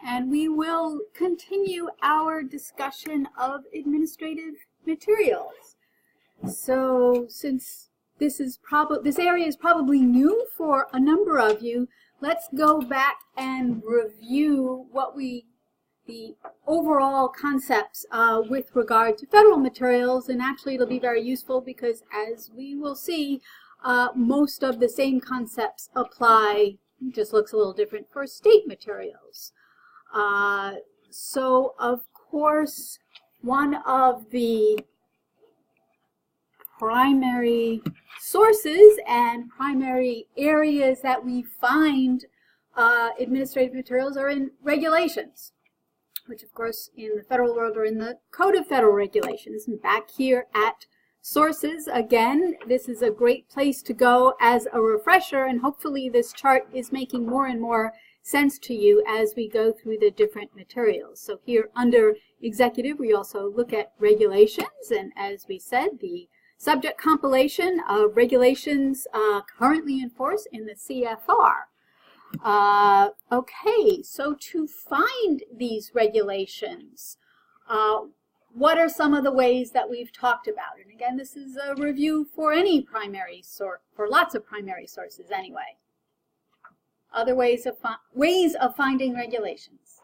and we will continue our discussion of administrative materials. So since this area is probably new for a number of you, let's go back and review the overall concepts with regard to federal materials, and actually it'll be very useful because, as we will see, most of the same concepts apply. It just looks a little different for state materials. So of course, one of the primary sources and primary areas that we find administrative materials are in regulations, which of course in the federal world are in the Code of Federal Regulations. And back here at Sources, again, this is a great place to go as a refresher, and hopefully this chart is making more and more sense to you as we go through the different materials. So here under Executive, we also look at regulations, and as we said, the subject compilation of regulations currently in force in the CFR. Okay, so to find these regulations, what are some of the ways that we've talked about? And again, this is a review for any primary source, for lots of primary sources anyway. Other ways of finding regulations.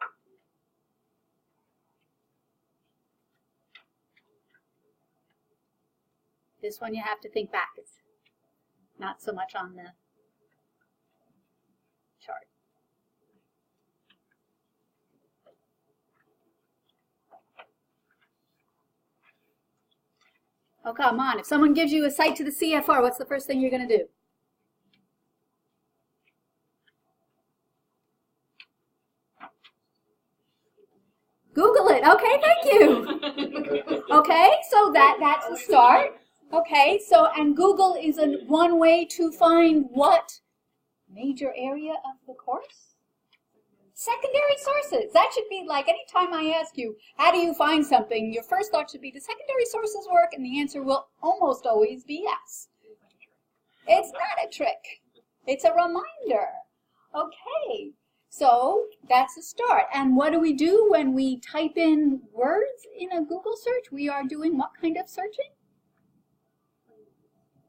This one you have to think back. It's not so much on the chart. Oh, come on. If someone gives you a cite to the CFR, what's the first thing you're going to do? Google it. Okay, thank you. Okay, so that's the start. Okay, so, and Google is one way to find what major area of the course? Secondary sources. That should be like anytime I ask you, how do you find something, your first thought should be, do secondary sources work? And the answer will almost always be yes. It's not a trick. It's a reminder. Okay, so that's the start. And what do we do when we type in words in a Google search? We are doing what kind of searching?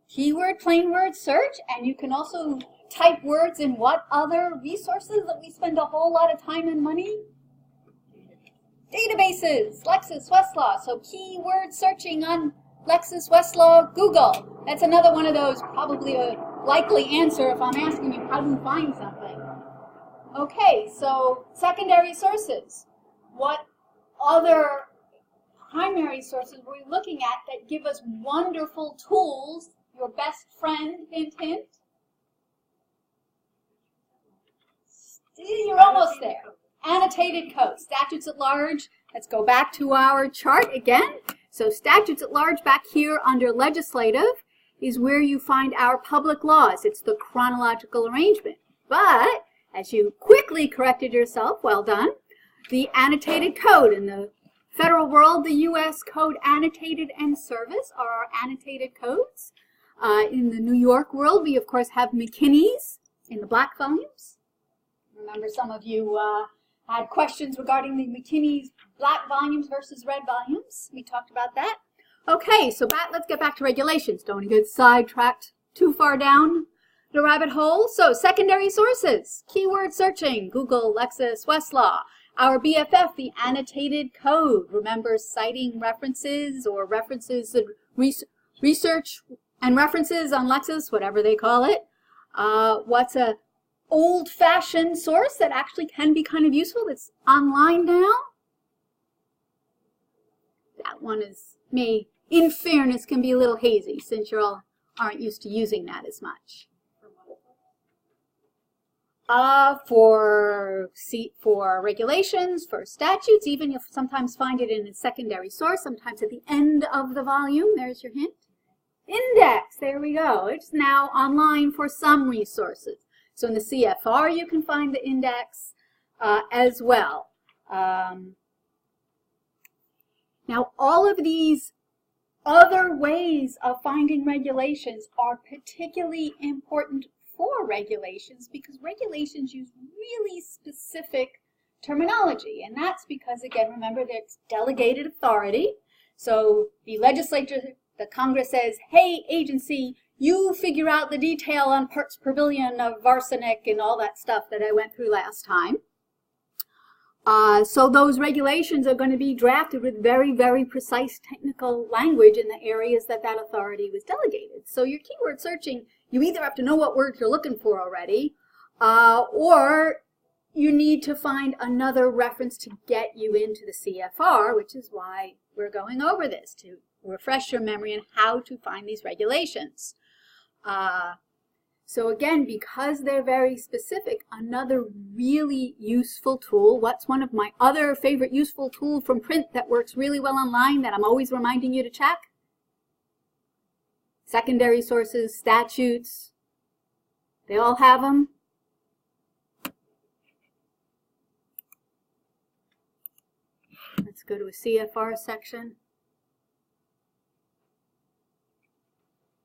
Keyword, plain word search, and you can also type words in what other resources that we spend a whole lot of time and money? Databases, Lexis, Westlaw. So keyword searching on Lexis, Westlaw, Google. That's another one of those, probably a likely answer if I'm asking you how to find something. Okay, so secondary sources. What other primary sources were we looking at that give us wonderful tools? Your best friend, hint, hint. You're almost there. Annotated code, statutes at large. Let's go back to our chart again. So statutes at large back here under legislative is where you find our public laws. It's the chronological arrangement. But as you quickly corrected yourself, well done, the annotated code in the federal world, the U.S. Code Annotated and Service are our annotated codes. In the New York world, we of course have McKinney's in the black volumes. Remember, some of you had questions regarding the McKinney's black volumes versus red volumes. We talked about that. Okay, so let's get back to regulations. Don't want to get sidetracked too far down the rabbit hole. So secondary sources, keyword searching, Google, Lexis, Westlaw. Our BFF, the annotated code. Remember, citing references or references, research and references on Lexis, whatever they call it. What's a old-fashioned source that actually can be kind of useful that's online now? That one in fairness, can be a little hazy since you all aren't used to using that as much. For regulations, for statutes, even you'll sometimes find it in a secondary source, sometimes at the end of the volume. There's your hint. Index, there we go. It's now online for some resources. So in the CFR, you can find the index as well. Now, all of these other ways of finding regulations are particularly important for regulations because regulations use really specific terminology. And that's because, again, remember that it's delegated authority. So the legislature, the Congress says, hey, agency, you figure out the detail on parts per billion of arsenic and all that stuff that I went through last time. So those regulations are going to be drafted with very, very precise technical language in the areas that that authority was delegated. So your keyword searching, you either have to know what words you're looking for already, or you need to find another reference to get you into the CFR, which is why we're going over this, to refresh your memory on how to find these regulations. So again, because they're very specific, another really useful tool, what's one of my other favorite useful tools from print that works really well online that I'm always reminding you to check? Secondary sources, statutes, they all have them. Let's go to a CFR section.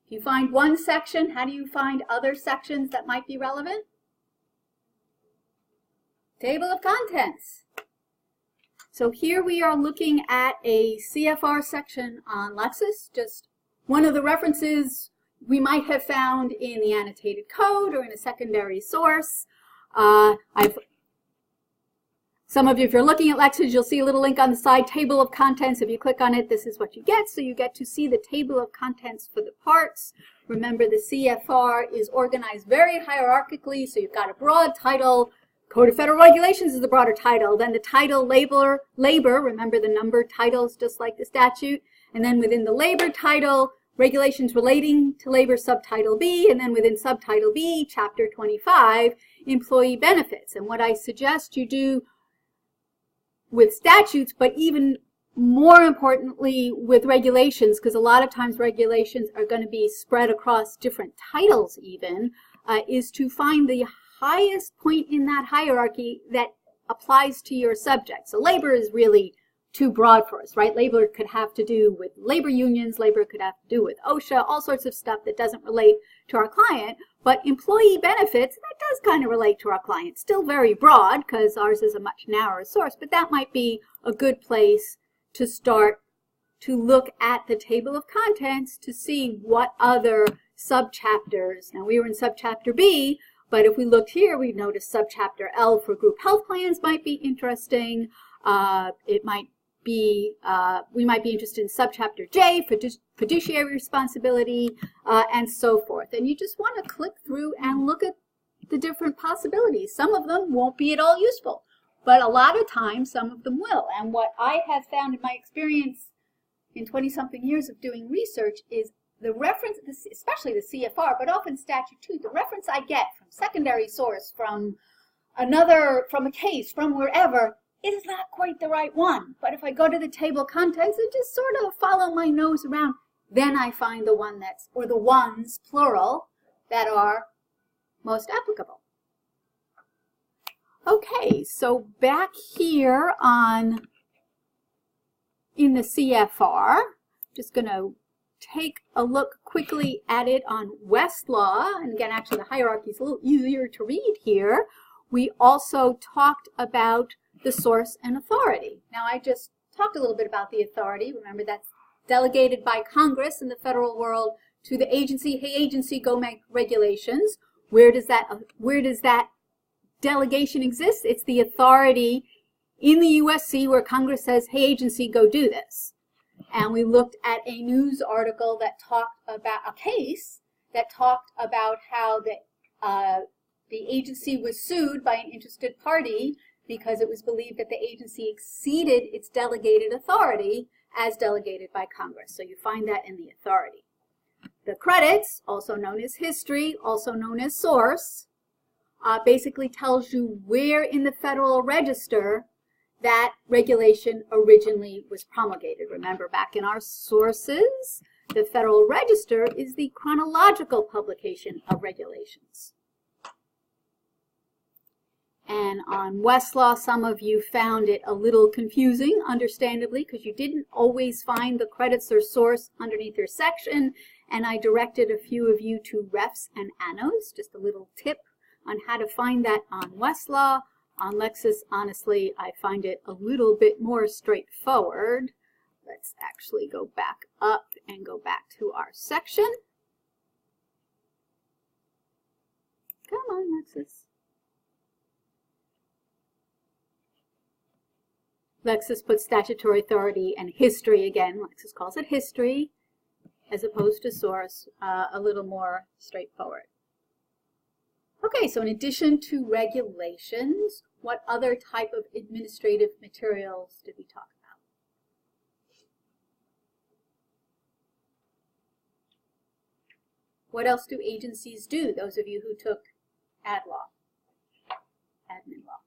If you find one section, how do you find other sections that might be relevant? Table of contents. So here we are looking at a CFR section on Lexis, just one of the references we might have found in the annotated code or in a secondary source. Some of you, if you're looking at Lexis, you'll see a little link on the side, table of contents. If you click on it, this is what you get. So you get to see the table of contents for the parts. Remember, the CFR is organized very hierarchically. So you've got a broad title. Code of Federal Regulations is the broader title. Then the title, labor, remember the numbered titles just like the statute. And then within the labor title, regulations relating to labor, subtitle B. And then within subtitle B, chapter 25, employee benefits. And what I suggest you do with statutes, but even more importantly with regulations, because a lot of times regulations are going to be spread across different titles even, is to find the highest point in that hierarchy that applies to your subject. So labor is really too broad for us, right? Labor could have to do with labor unions, labor could have to do with OSHA, all sorts of stuff that doesn't relate to our client. But employee benefits, that does kind of relate to our client. Still very broad because ours is a much narrower source, but that might be a good place to start to look at the table of contents to see what other subchapters. Now we were in subchapter B, but if we looked here, we'd notice subchapter L for group health plans might be interesting. It might be, we might be interested in subchapter J for fiduciary responsibility, and so forth. And you just want to click through and look at the different possibilities. Some of them won't be at all useful, but a lot of times some of them will. And what I have found in my experience in 20-something years of doing research is the reference, especially the CFR, but often statute too, the reference I get from secondary source, from another, from a case, from wherever, it is not quite the right one. But if I go to the table of contents and just sort of follow my nose around, then I find the one that's, or the ones, plural, that are most applicable. Okay, so back here in the CFR, just going to take a look quickly at it on Westlaw. And again, actually the hierarchy is a little easier to read here. We also talked about the source and authority. Now I just talked a little bit about the authority. Remember, that's delegated by Congress in the federal world to the agency. Hey, agency, go make regulations. Where does that delegation exist? It's the authority in the USC where Congress says, hey, agency, go do this. And we looked at a news article that talked about a case that talked about how the agency was sued by an interested party because it was believed that the agency exceeded its delegated authority as delegated by Congress. So you find that in the authority. The credits, also known as history, also known as source, basically tells you where in the Federal Register that regulation originally was promulgated. Remember, back in our sources, the Federal Register is the chronological publication of regulations. And on Westlaw, some of you found it a little confusing, understandably, because you didn't always find the credits or source underneath your section. And I directed a few of you to refs and annos, just a little tip on how to find that on Westlaw. On Lexis, honestly, I find it a little bit more straightforward. Let's actually go back up and go back to our section. Come on, Lexis. Lexis puts statutory authority and history again. Lexis calls it history as opposed to source, a little more straightforward. Okay, so in addition to regulations, what other type of administrative materials did we talk about? What else do agencies do, those of you who took ad law, admin law?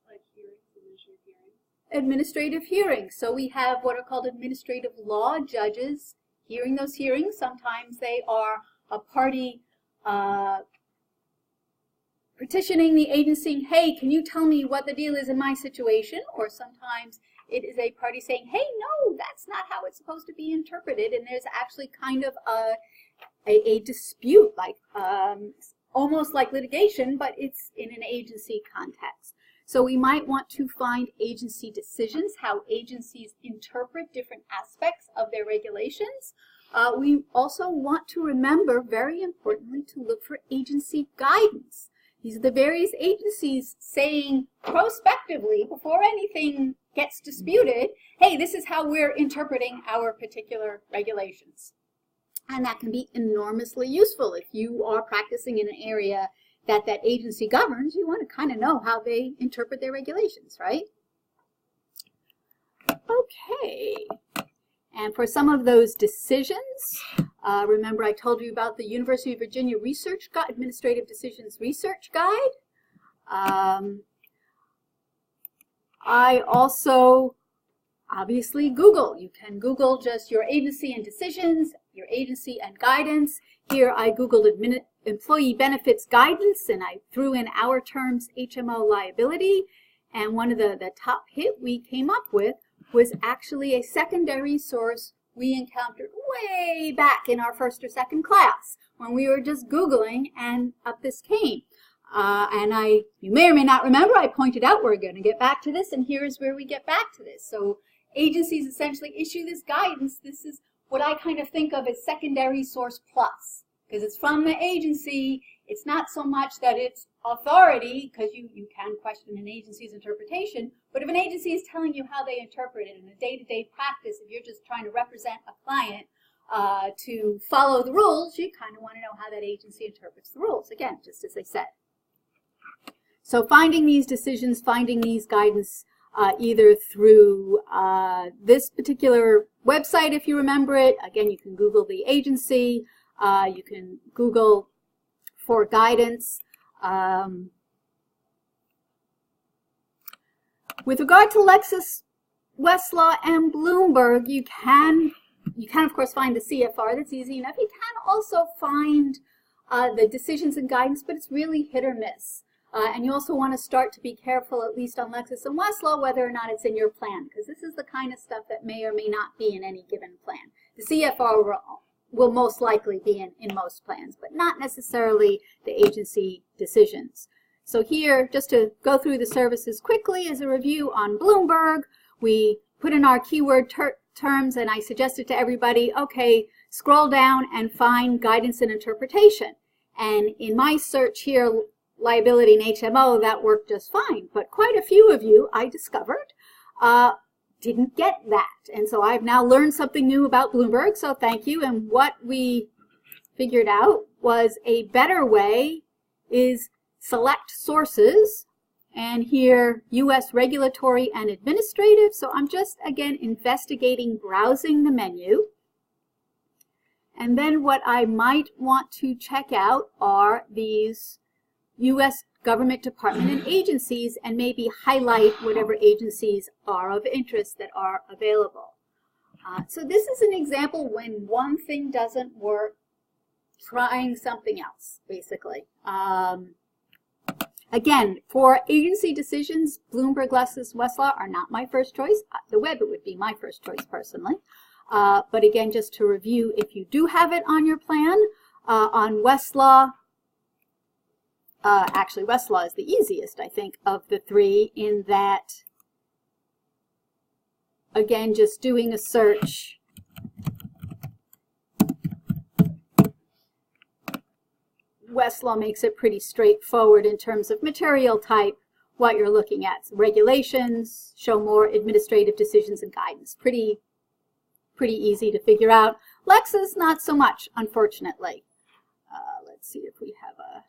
Like hearings, administrative hearings. Administrative hearings. So we have what are called administrative law judges hearing those hearings. Sometimes they are a party petitioning the agency, hey, can you tell me what the deal is in my situation? Or sometimes it is a party saying, hey, no, that's not how it's supposed to be interpreted. And there's actually kind of a dispute, like almost like litigation, but it's in an agency context. So we might want to find agency decisions, how agencies interpret different aspects of their regulations. We also want to remember, very importantly, to look for agency guidance. These are the various agencies saying prospectively, before anything gets disputed, hey, this is how we're interpreting our particular regulations. And that can be enormously useful. If you are practicing in an area that agency governs, you want to kind of know how they interpret their regulations, right? Okay. And for some of those decisions, remember I told you about the University of Virginia Research Guide, Administrative Decisions Research Guide. I also, obviously, Google. You can Google just your agency and decisions, your agency and guidance. Here I Googled employee benefits guidance, and I threw in our terms HMO liability. And one of the top hit we came up with was actually a secondary source we encountered way back in our first or second class when we were just Googling, and up this came. You may or may not remember, I pointed out we're going to get back to this, and here's where we get back to this. So agencies essentially issue this guidance. This is what I kind of think of as secondary source plus, because it's from the agency. It's not so much that it's authority, because you can question an agency's interpretation, but if an agency is telling you how they interpret it in a day-to-day practice, if you're just trying to represent a client to follow the rules, you kind of want to know how that agency interprets the rules, again, just as I said. So finding these decisions, finding these guidance, either through this particular website, if you remember it. Again, you can Google the agency. You can Google for guidance. With regard to Lexis, Westlaw, and Bloomberg, you can of course find the CFR. That's easy enough. You can also find the decisions and guidance, but it's really hit or miss. And you also want to start to be careful, at least on Lexis and Westlaw, whether or not it's in your plan, because this is the kind of stuff that may or may not be in any given plan. The CFR will most likely be in most plans, but not necessarily the agency decisions. So here, just to go through the services quickly as a review on Bloomberg, we put in our keyword terms, and I suggested to everybody, okay, scroll down and find guidance and interpretation. And in my search here, liability and HMO, that worked just fine. But quite a few of you, I discovered, didn't get that. And so I've now learned something new about Bloomberg, so thank you. And what we figured out was a better way is select sources, and here U.S. regulatory and administrative. So I'm just, again, investigating, browsing the menu. And then what I might want to check out are these U.S. government department and agencies, and maybe highlight whatever agencies are of interest that are available. So this is an example when one thing doesn't work, trying something else, basically. Again, for agency decisions, Bloomberg, Lexis, Westlaw are not my first choice. The web, it would be my first choice personally. But again, just to review, if you do have it on your plan, on Westlaw, Actually, Westlaw is the easiest, I think, of the three, in that, again, just doing a search Westlaw makes it pretty straightforward in terms of material type, what you're looking at. So regulations show more administrative decisions and guidance. Pretty easy to figure out. Lexis, not so much, unfortunately. Let's see if we have a...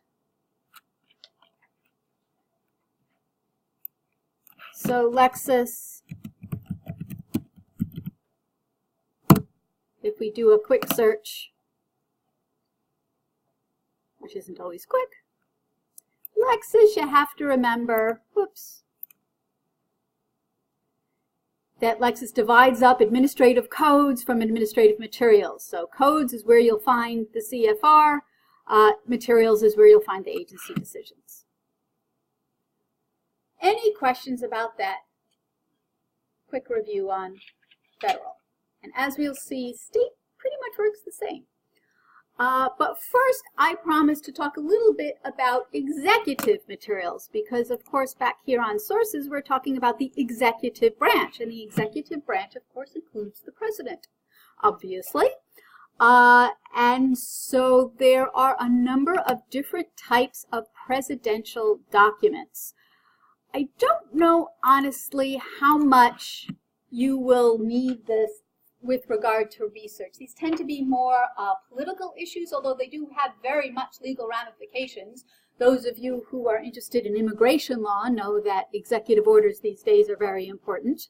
So Lexis, if we do a quick search, which isn't always quick, Lexis, you have to remember, whoops, that Lexis divides up administrative codes from administrative materials. So codes is where you'll find the CFR, materials is where you'll find the agency decisions. Any questions about that? Quick review on federal. And as we'll see, state pretty much works the same. But first, I promised to talk a little bit about executive materials, because of course back here on sources we're talking about the executive branch, and the executive branch of course includes the president, obviously. And so there are a number of different types of presidential documents. I don't know honestly how much you will need this with regard to research. These tend to be more political issues, although they do have very much legal ramifications. Those of you who are interested in immigration law know that executive orders these days are very important.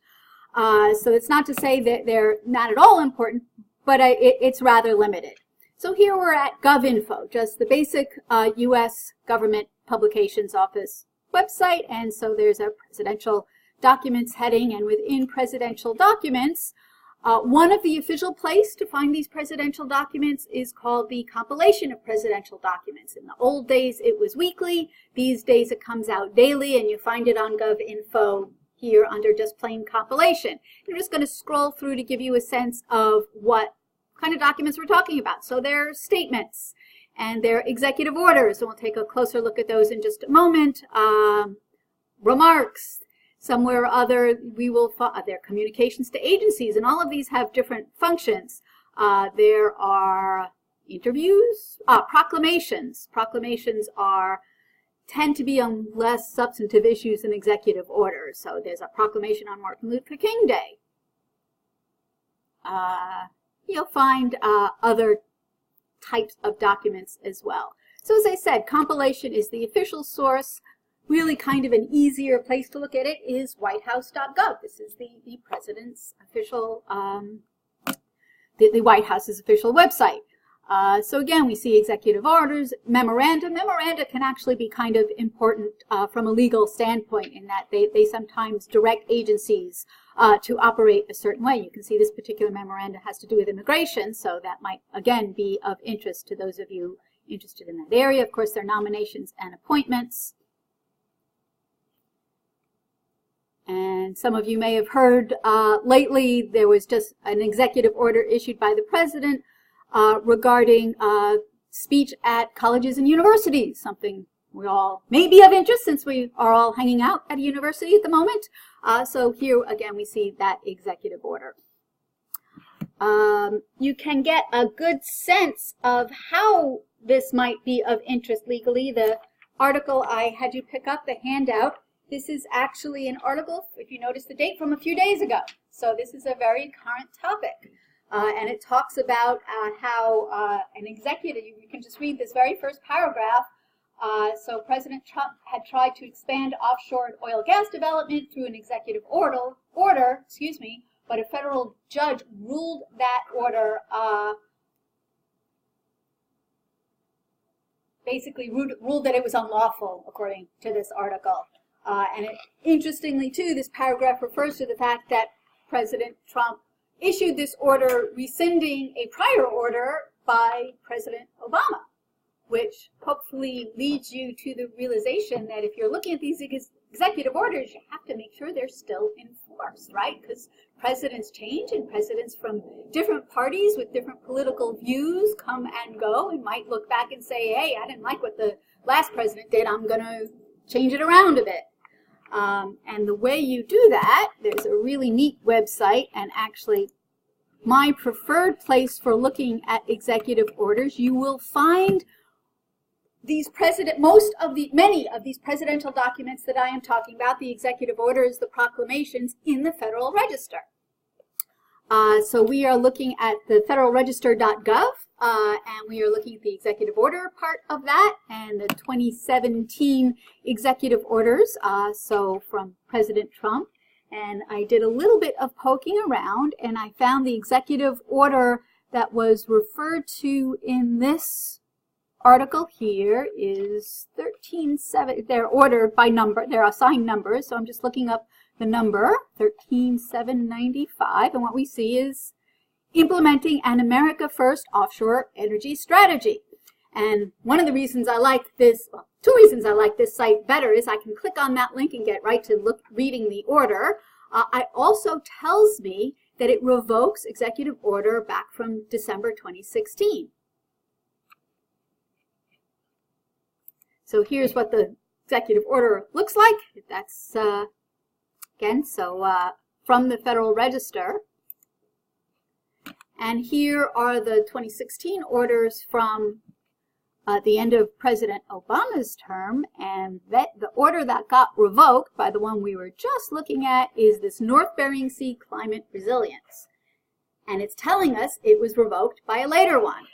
So it's not to say that they're not at all important, but it's rather limited. So here we're at GovInfo, just the basic U.S. Government Publications Office website, and so there's a presidential documents heading, and within presidential documents, one of the official place to find these presidential documents is called the compilation of presidential documents. In the old days, it was weekly. These days, it comes out daily, and you find it on GovInfo here under just plain compilation. I'm just going to scroll through to give you a sense of what kind of documents we're talking about. So there are statements, and there are executive orders, and we'll take a closer look at those in just a moment. Remarks. Somewhere or other, we will find there are communications to agencies, and all of these have different functions. There are interviews, proclamations. Proclamations tend to be on less substantive issues than executive orders. So there's a proclamation on Martin Luther King Day. You'll find other types of documents as well. So as I said, compilation is the official source. Really kind of an easier place to look at it is whitehouse.gov. This is the president's official, the White House's official website. So again, we see executive orders, memoranda. Memoranda can actually be kind of important from a legal standpoint in that they sometimes direct agencies to operate a certain way. You can see this particular memoranda has to do with immigration, so that might again be of interest to those of you interested in that area. Of course, there are nominations and appointments. And some of you may have heard lately there was just an executive order issued by the president regarding speech at colleges and universities, something we all may be of interest since we are all hanging out at a university at the moment. So here again we see that executive order. You can get a good sense of how this might be of interest legally. The article I had you pick up, the handout, this is actually an article, if you notice the date, from a few days ago. So this is a very current topic. And it talks about how an executive, you can just read this very first paragraph. So President Trump had tried to expand offshore oil and gas development through an executive order, but a federal judge ruled that order, basically ruled that it was unlawful, according to this article. Interestingly, too, this paragraph refers to the fact that President Trump issued this order rescinding a prior order by President Obama, which hopefully leads you to the realization that if you're looking at these executive orders, you have to make sure they're still in force, right? Because presidents change, and presidents from different parties with different political views come and go, and might look back and say, hey, I didn't like what the last president did, I'm going to change it around a bit. And the way you do that, there's a really neat website, and actually my preferred place for looking at executive orders. You will find these many of these presidential documents that I am talking about, the executive orders, the proclamations, in the Federal Register. So we are looking at the federalregister.gov, and we are looking at the executive order part of that, and the 2017 executive orders, so from President Trump. And I did a little bit of poking around, and I found the executive order that was referred to in this article here is 13.7. They're ordered by number. They're assigned numbers, so I'm just looking up the number, 13.795, and what we see is implementing an America First offshore energy strategy. And one of the reasons I like this, well, two reasons I like this site better is I can click on that link and get right to reading the order. It also tells me that it revokes executive order back from December 2016. So here's what the executive order looks like. That's, again, so from the Federal Register. And here are the 2016 orders from the end of President Obama's term, and the order that got revoked by the one we were just looking at is this North Bering Sea Climate Resilience. And it's telling us it was revoked by a later one.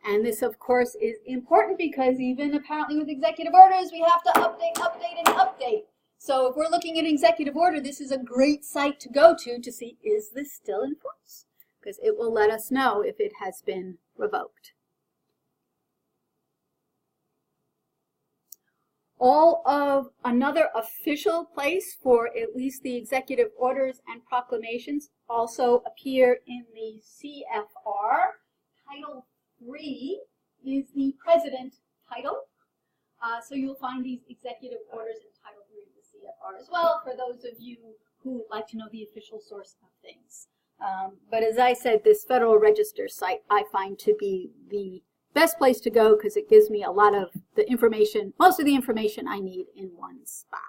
And this, of course, is important because even apparently with executive orders, we have to update, and update. So if we're looking at executive order, this is a great site to go to see, is this still in force? Because it will let us know if it has been revoked. All of another official place for at least the executive orders and proclamations also appear in the CFR. Title 3 is the President title. So you'll find these executive orders in Title 3 of the CFR as well, for those of you who would like to know the official source of things. But as I said, this Federal Register site I find to be the best place to go because it gives me a lot of the information, most of the information I need in one spot.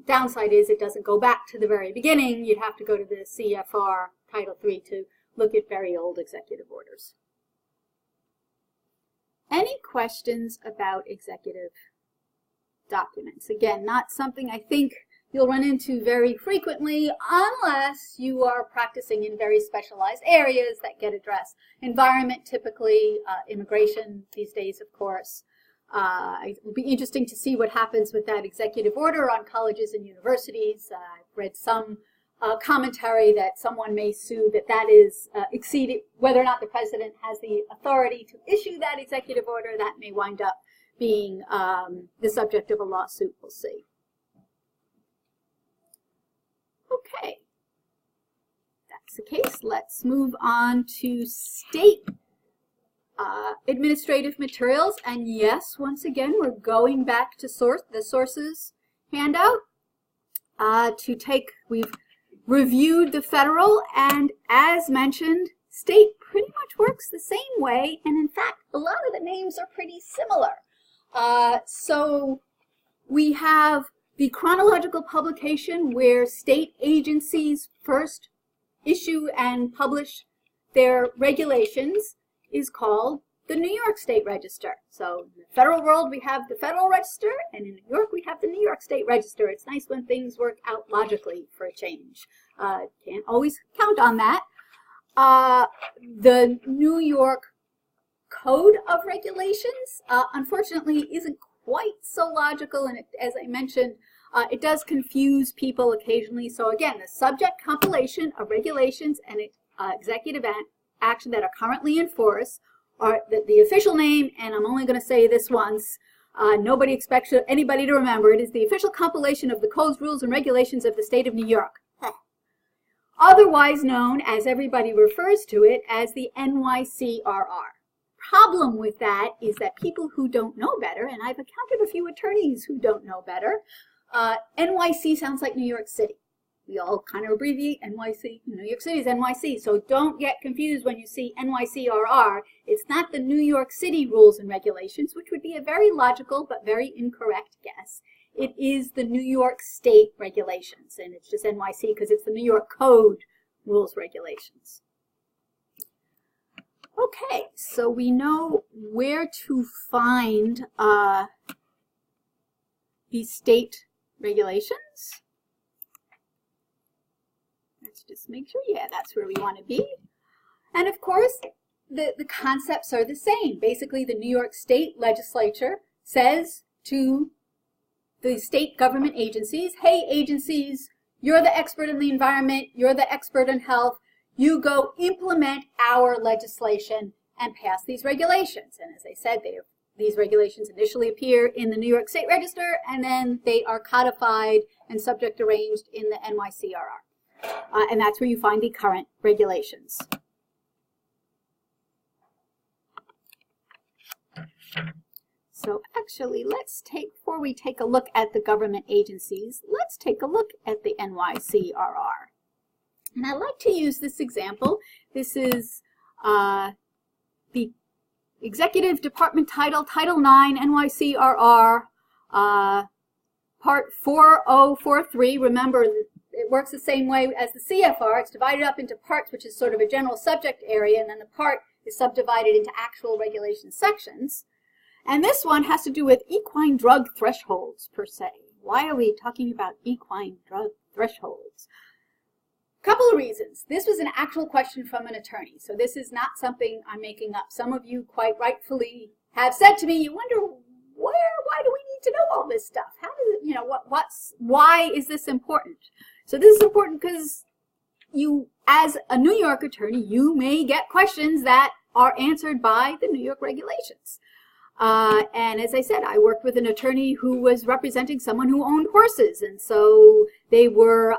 Downside is it doesn't go back to the very beginning. You'd have to go to the CFR Title 3 to look at very old executive orders. Any questions about executive documents? Again, not something I think you'll run into very frequently unless you are practicing in very specialized areas that get addressed. Environment, typically, immigration these days, of course. It will be interesting to see what happens with that executive order on colleges and universities. I've read some commentary that someone may sue that is exceeded, whether or not the president has the authority to issue that executive order. That may wind up being the subject of a lawsuit. We'll see. Okay, that's the case. Let's move on to state administrative materials. And yes, once again, we're going back to the sources handout we've reviewed the federal, and as mentioned, state pretty much works the same way. And in fact, a lot of the names are pretty similar. So we have the chronological publication where state agencies first issue and publish their regulations is called the New York State Register. So in the federal world we have the Federal Register, and in New York we have the New York State Register. It's nice when things work out logically for a change. Can't always count on that. The New York Code of Regulations unfortunately isn't quite so logical, and as I mentioned, it does confuse people occasionally. So again, the subject compilation of regulations and executive action that are currently in force are the official name, and I'm only going to say this once. Nobody expects anybody to remember. It is the official compilation of the codes, rules, and regulations of the state of New York. Otherwise known, as everybody refers to it, as the NYCRR. Problem with that is that people who don't know better, and I've encountered a few attorneys who don't know better, NYC sounds like New York City. We all kind of abbreviate NYC. New York City is NYC, so don't get confused when you see NYCRR. It's not the New York City rules and regulations, which would be a very logical but very incorrect guess. It is the New York State regulations, and it's just NYC because it's the New York Code rules regulations. Okay, so we know where to find these state regulations. Let's just make sure, yeah, that's where we want to be. And of course, the concepts are the same. Basically, the New York State legislature says to the state government agencies, hey, agencies, you're the expert in the environment, you're the expert in health, you go implement our legislation and pass these regulations. And as I said, these regulations initially appear in the New York State Register, and then they are codified and subject arranged in the NYCRR. And that's where you find the current regulations. So actually, before we take a look at the government agencies, let's take a look at the NYCRR. And I like to use this example. This is the Executive Department Title, Title IX, NYCRR, Part 4043. Remember, it works the same way as the CFR. It's divided up into parts, which is sort of a general subject area, and then the part is subdivided into actual regulation sections. And this one has to do with equine drug thresholds, per se. Why are we talking about equine drug thresholds? Couple of reasons. This was an actual question from an attorney, so this is not something I'm making up. Some of you quite rightfully have said to me, you wonder why do we need to know all this stuff? How does it, why is this important? So this is important because you, as a New York attorney, you may get questions that are answered by the New York regulations. And as I said, I worked with an attorney who was representing someone who owned horses, and so they were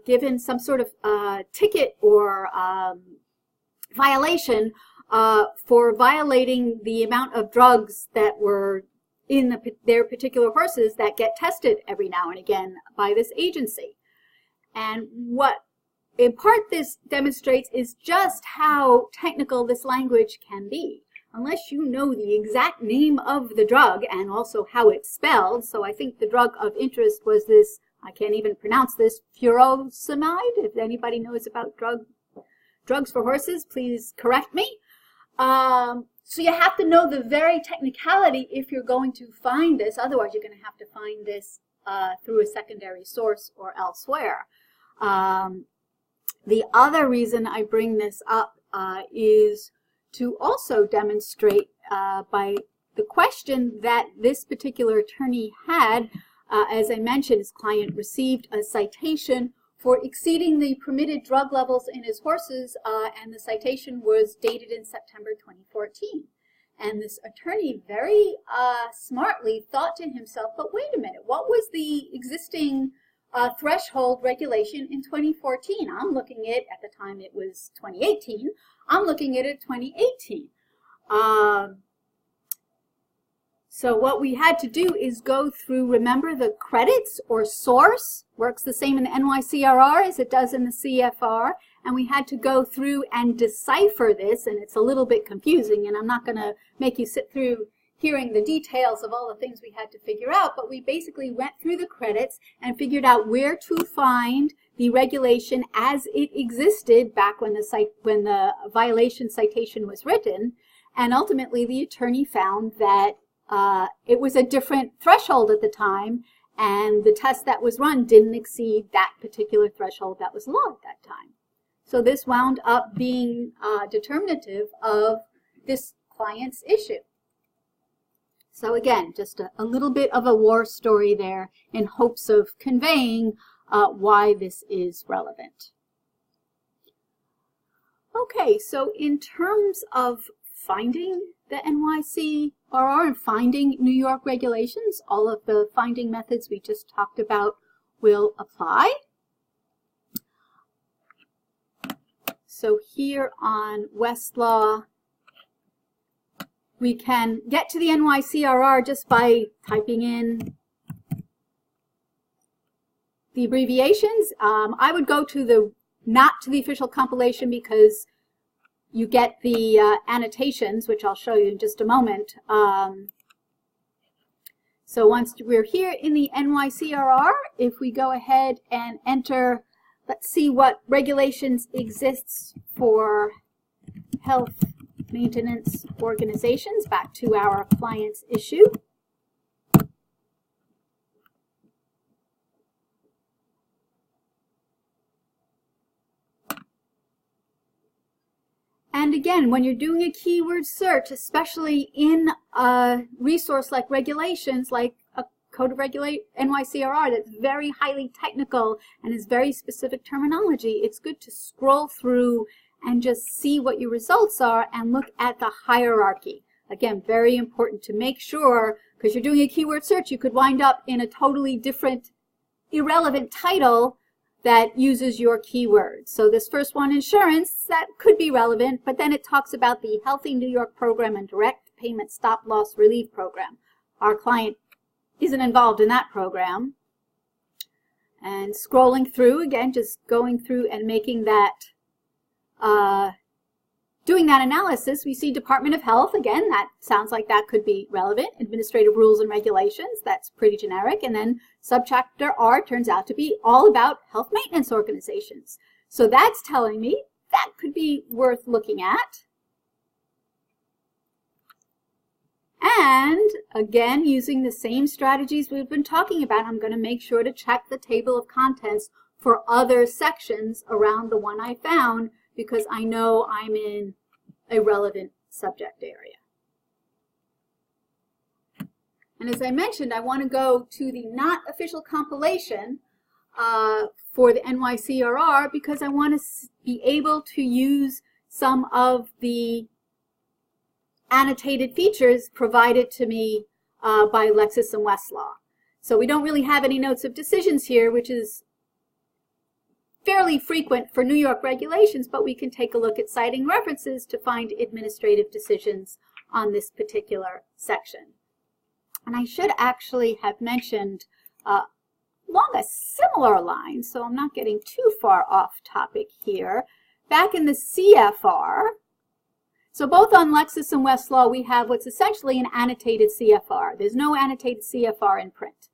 given some sort of ticket or violation for violating the amount of drugs that were in their particular horses that get tested every now and again by this agency. And what in part this demonstrates is just how technical this language can be. Unless you know the exact name of the drug and also how it's spelled, so I think the drug of interest was this, I can't even pronounce this, furosemide. If anybody knows about drugs for horses, please correct me. So you have to know the very technicality if you're going to find this. Otherwise, you're going to have to find this through a secondary source or elsewhere. The other reason I bring this up is to also demonstrate by the question that this particular attorney had. As I mentioned, his client received a citation for exceeding the permitted drug levels in his horses, and the citation was dated in September 2014. And this attorney very smartly thought to himself, but wait a minute, what was the existing threshold regulation in 2014? I'm looking at the time it was 2018, I'm looking at it 2018. So what we had to do is go through, remember the credits or source works the same in the NYCRR as it does in the CFR, and we had to go through and decipher this, and it's a little bit confusing, and I'm not going to make you sit through hearing the details of all the things we had to figure out, but we basically went through the credits and figured out where to find the regulation as it existed back when the violation citation was written, and ultimately the attorney found that it was a different threshold at the time, and the test that was run didn't exceed that particular threshold that was logged that time. So this wound up being determinative of this client's issue. So again, just a little bit of a war story there in hopes of conveying why this is relevant. Okay, so in terms of finding the NYCRR and finding New York regulations, all of the finding methods we just talked about will apply. So here on Westlaw, we can get to the NYCRR just by typing in the abbreviations, I would go to not to the official compilation because you get the annotations, which I'll show you in just a moment. So once we're here in the NYCRR, if we go ahead and enter, let's see what regulations exists for health maintenance organizations, back to our client's issue. And again, when you're doing a keyword search, especially in a resource like regulations, like a Code of NYCRR that's very highly technical and is very specific terminology, it's good to scroll through and just see what your results are and look at the hierarchy. Again, very important to make sure, because you're doing a keyword search, you could wind up in a totally different, irrelevant title that uses your keyword. So this first one, insurance, that could be relevant, but then it talks about the Healthy New York Program and Direct Payment Stop Loss Relief Program. Our client isn't involved in that program. And scrolling through, again, just going through and making that, doing that analysis, we see Department of Health. Again, that sounds like that could be relevant. Administrative rules and regulations, that's pretty generic. And then subchapter R turns out to be all about health maintenance organizations. So that's telling me that could be worth looking at. And again, using the same strategies we've been talking about, I'm going to make sure to check the table of contents for other sections around the one I found, because I know I'm in a relevant subject area. And as I mentioned, I want to go to the not official compilation for the NYCRR because I want to be able to use some of the annotated features provided to me by Lexis and Westlaw. So we don't really have any notes of decisions here, which is fairly frequent for New York regulations, but we can take a look at citing references to find administrative decisions on this particular section. And I should actually have mentioned along a similar line, so I'm not getting too far off topic here, back in the CFR, so both on Lexis and Westlaw we have what's essentially an annotated CFR. There's no annotated CFR in print.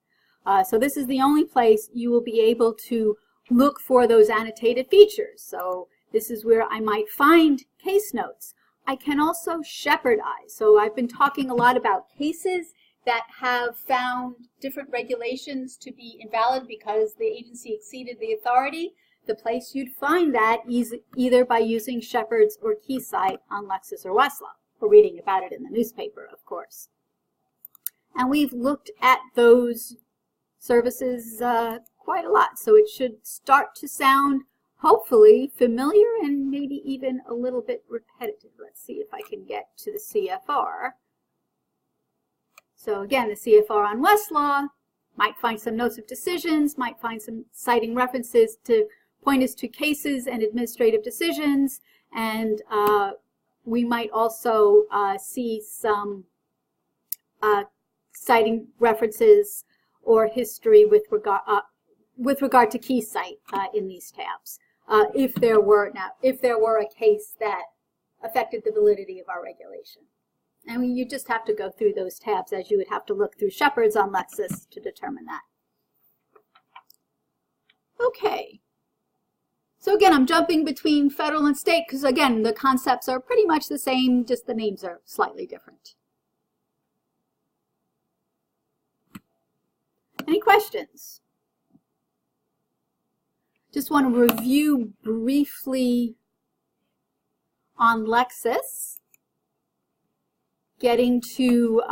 So this is the only place you will be able to look for those annotated features. So this is where I might find case notes. I can also shepherdize. So I've been talking a lot about cases that have found different regulations to be invalid because the agency exceeded the authority. The place you'd find that is either by using Shepard's or Keysight on Lexis or Westlaw, or reading about it in the newspaper, of course. And we've looked at those services quite a lot, so it should start to sound hopefully familiar and maybe even a little bit repetitive. Let's see if I can get to the CFR. So again, the CFR on Westlaw, might find some notes of decisions, might find some citing references to point us to cases and administrative decisions, and we might also see some citing references or history with regard to Keysight in these tabs, if there were a case that affected the validity of our regulation. And you just have to go through those tabs as you would have to look through Shepard's on Lexis to determine that. Okay. So again, I'm jumping between federal and state because again, the concepts are pretty much the same, just the names are slightly different. Any questions? Just want to review briefly on Lexis. Getting to,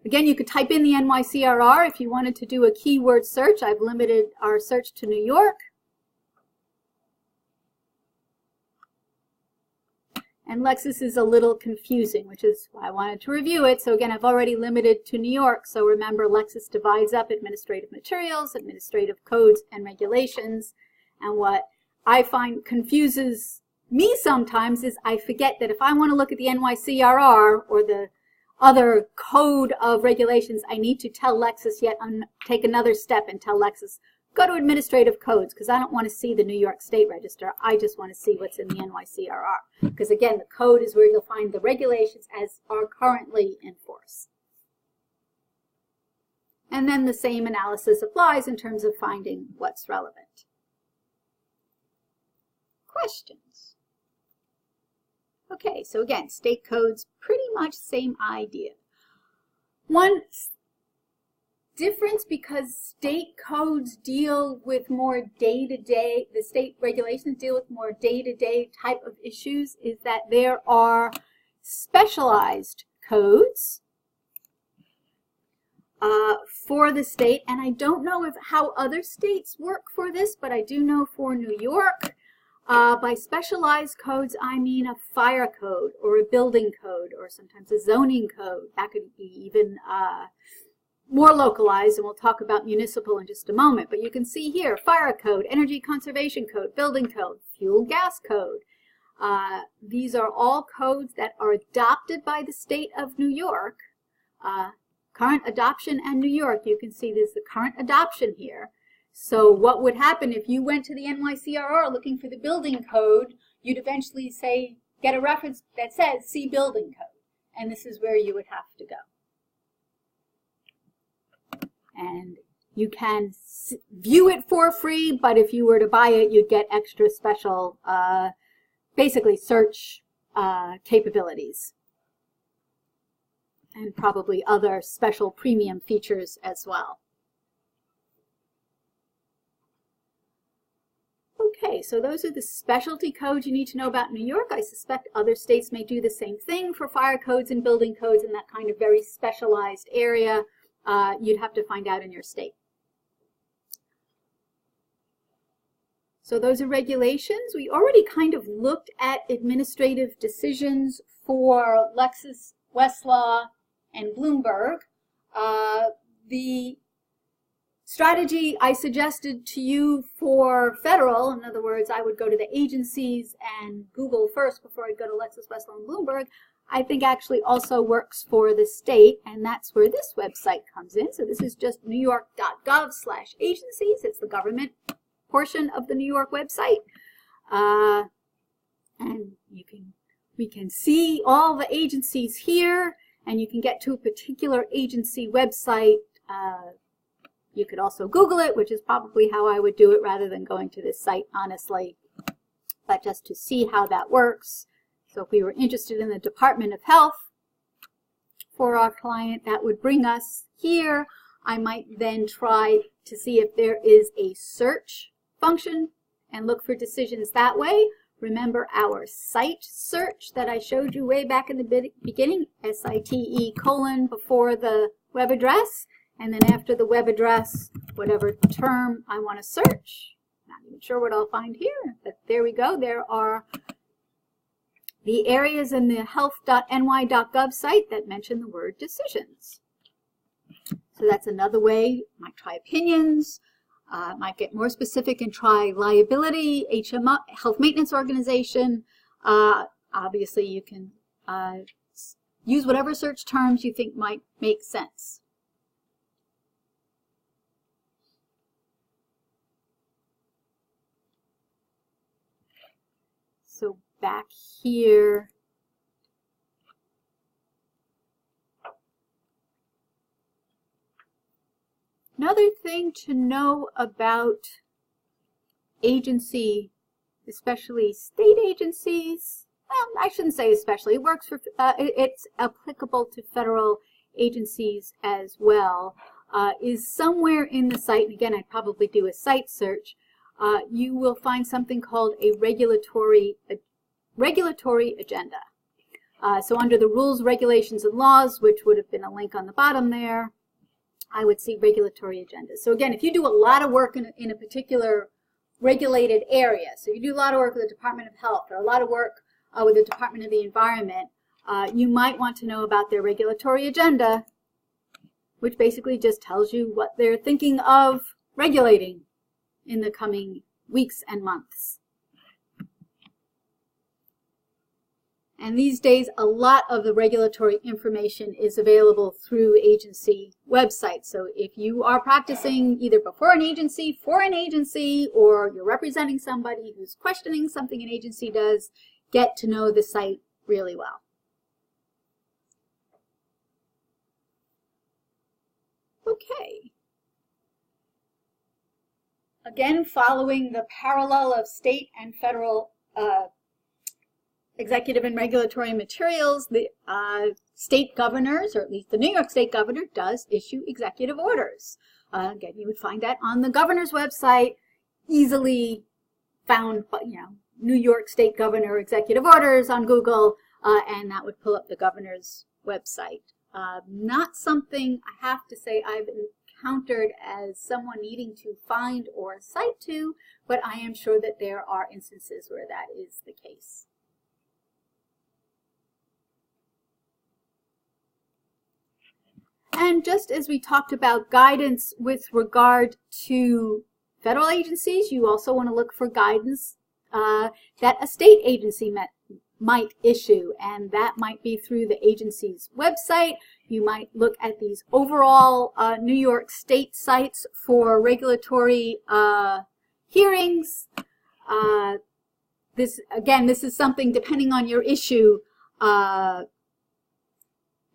again, you could type in the NYCRR if you wanted to do a keyword search. I've limited our search to New York. And Lexis is a little confusing, which is why I wanted to review it. So again, I've already limited to New York. So remember, Lexis divides up administrative materials, administrative codes, and regulations. And what I find confuses me sometimes is I forget that if I want to look at the NYCRR or the other code of regulations, I need to tell Lexis take another step and tell Lexis, go to administrative codes because I don't want to see the New York State Register. I just want to see what's in the NYCRR. Because again, the code is where you'll find the regulations as are currently in force. And then the same analysis applies in terms of finding what's relevant. Questions? Okay, so again, state codes, pretty much same idea. One difference, because state codes deal with more day-to-day, the state regulations deal with more day-to-day type of issues, is that there are specialized codes for the state, and I don't know how other states work for this, but I do know for New York, by specialized codes, I mean a fire code or a building code or sometimes a zoning code. That could be even more localized, and we'll talk about municipal in just a moment. But you can see here, fire code, energy conservation code, building code, fuel gas code. These are all codes that are adopted by the state of New York. Current adoption and New York, you can see there's the current adoption here. So what would happen if you went to the NYCRR looking for the building code, you'd eventually say, get a reference that says see building code. And this is where you would have to go. And you can view it for free, but if you were to buy it, you'd get extra special, basically search capabilities. And probably other special premium features as well. Okay, so those are the specialty codes you need to know about New York. I suspect other states may do the same thing for fire codes and building codes in that kind of very specialized area. You'd have to find out in your state. So those are regulations. We already kind of looked at administrative decisions for Lexis, Westlaw, and Bloomberg. The strategy I suggested to you for federal, in other words, I would go to the agencies and Google first before I go to Lexis, Westlaw, and Bloomberg, I think actually also works for the state, and that's where this website comes in. So this is just newyork.gov/agencies. It's the government portion of the New York website. And we can see all the agencies here, and you can get to a particular agency website. You could also Google it, which is probably how I would do it rather than going to this site, honestly, but just to see how that works. So if we were interested in the Department of Health for our client, that would bring us here. I might then try to see if there is a search function and look for decisions that way. Remember our site search that I showed you way back in the beginning, SITE : before the web address. And then after the web address, whatever term I want to search. Not even sure what I'll find here, but there we go. There are the areas in the health.ny.gov site that mention the word decisions. So that's another way. You might try opinions, might get more specific and try liability, HMO, health maintenance organization. Obviously, you can use whatever search terms you think might make sense. So back here, another thing to know about agency, especially state agencies, well, I shouldn't say especially, it works for, it's applicable to federal agencies as well, is somewhere in the site, and again, I'd probably do a site search. You will find something called a regulatory agenda. So under the rules, regulations, and laws, which would have been a link on the bottom there, I would see regulatory agenda. So again, if you do a lot of work in a particular regulated area, so you do a lot of work with the Department of Health or a lot of work with the Department of the Environment, you might want to know about their regulatory agenda, which basically just tells you what they're thinking of regulating in the coming weeks and months. And these days, a lot of the regulatory information is available through agency websites. So if you are practicing either before an agency, for an agency, or you're representing somebody who's questioning something an agency does, get to know the site really well. Okay. Again, following the parallel of state and federal executive and regulatory materials, the state governors, or at least the New York State governor, does issue executive orders. Again, you would find that on the governor's website, easily found, New York State governor executive orders on Google, and that would pull up the governor's website. Not something, I have to say, I've encountered as someone needing to find or cite to, but I am sure that there are instances where that is the case. And just as we talked about guidance with regard to federal agencies, you also want to look for guidance that a state agency might issue, and that might be through the agency's website. You might look at these overall New York State sites for regulatory hearings. This is something, depending on your issue,